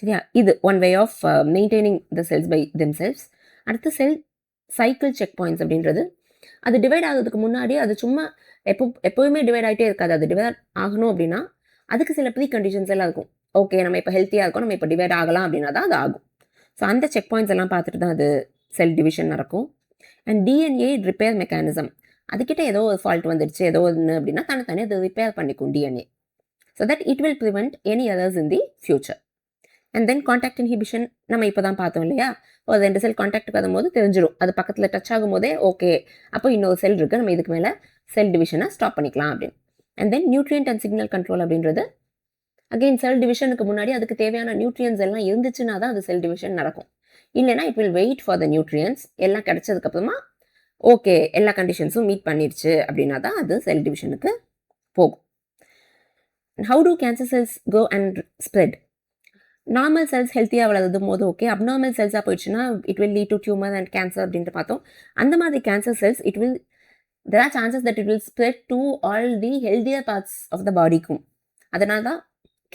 Speaker 1: சரியா? இது one way of maintaining the cells by them cells. அடுத்து செல் சைக்கிள் செக் பாயிண்ட்ஸ் அப்படின்றது அது டிவைட் ஆகுறதுக்கு முன்னாடி அது சும்மா எப்போவுமே டிவைட் ஆகிட்டே இருக்காது. அது டிவைட் ஆகணும் அப்படின்னா அதுக்கு சில ப்ரீ கண்டிஷன்ஸ் எல்லாம் இருக்கும். ஓகே, நம்ம இப்போ ஹெல்த்தியாக இருக்கோம், நம்ம இப்போ டிவைட் ஆகலாம் அப்படின்னா தான் அது ஆகும். ஸோ அந்த செக் பாயிண்ட்ஸ் எல்லாம் பார்த்துட்டு தான் அது செல் டிவிஷன் நடக்கும். அண்ட் டிஎன்ஏ ரிப்பேர் மெக்கானிசம், அதுக்கிட்ட ஏதோ ஒரு ஃபால்ட் வந்துடுச்சு, ஏதோ ஒன்று அப்படின்னா தனித்தனி அது ரிப்பேர் பண்ணிக்கும் DNA. So that it will prevent any others in the future. And then contact inhibition நம்ம இப்போ தான் பார்த்தோம் இல்லையா? ஒரு 2 செல் கான்டாக்ட் வரும்போது தெரிஞ்சிடும், அது பக்கத்தில் டச் ஆகும் போதே ஓகே அப்போ இன்னொரு செல் இருக்குது, நம்ம இதுக்கு மேலே செல் டிவிஷனை ஸ்டாப் பண்ணிக்கலாம் அப்படின்னு. And then nutrient and signal control அப்படின்றது அகெயின் செல் டிவிஷனுக்கு முன்னாடி அதுக்கு தேவையான நியூட்ரியன்ஸ் எல்லாம் இருந்துச்சுன்னா தான் அது செல் டிவிஷன் நடக்கும். இல்லைனா it will wait for the nutrients எல்லாம் கிடைச்சதுக்கப்புறமா ஓகே எல்லா கண்டிஷன்ஸும் மீட் பண்ணிடுச்சு அப்படின்னா தான் அது செல் டிவிஷனுக்கு போகும். How do cancer cells go and spread? Normal cells ஹெல்த்தியாக வளரும் போது ஓகே, அப்நார்மல் செல்ஸாக போயிடுச்சுன்னா it will lead to tumour and cancer அப்படின்ட்டு பார்த்தோம். அந்த மாதிரி cancer cells there are chances that it will spread to all the healthier parts of the bodyக்கும். அதனால தான்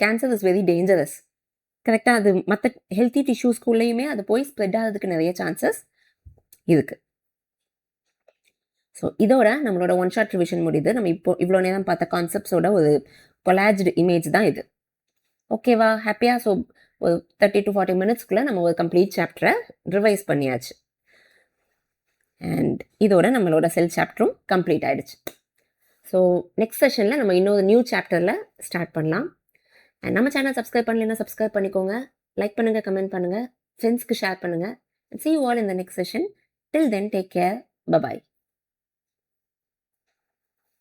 Speaker 1: கேன்சர் இஸ் வெரி டேஞ்சரஸ். கரெக்டாக அது மற்ற ஹெல்த்தி டிஷ்யூஸ்குள்ளேயுமே அது போய் ஸ்ப்ரெட் ஆகிறதுக்கு நிறைய சான்சஸ் இருக்குது. ஸோ இதோட நம்மளோட ஒன் ஷாட் ரிவிஷன் முடியுது. நம்ம இப்போ இவ்வளோ நேரம் பார்த்த கான்செப்ட்ஸோட ஒரு கொலாஜ்டு இமேஜ் தான் இது. ஓகேவா, ஹாப்பியாக? ஸோ ஒரு 30 to 40 மினிட்ஸ்க்குள்ளே நம்ம ஒரு கம்ப்ளீட் சாப்டரை ரிவைஸ் பண்ணியாச்சு. அண்ட் இதோட நம்மளோட செல் சாப்டரும் கம்ப்ளீட் ஆகிடுச்சு. ஸோ நெக்ஸ்ட் செஷனில் நம்ம இன்னொரு நியூ சாப்டரில் ஸ்டார்ட் பண்ணலாம். அண்ட் நம்ம சேனல் சப்ஸ்கிரைப் பண்ணலைன்னா சப்ஸ்கிரைப் பண்ணிக்கோங்க, லைக் பண்ணுங்கள், கமெண்ட் பண்ணுங்கள், ஃப்ரெண்ட்ஸ்க்கு ஷேர் பண்ணுங்கள். See you all in the next session. Till then, take care. Bye-bye.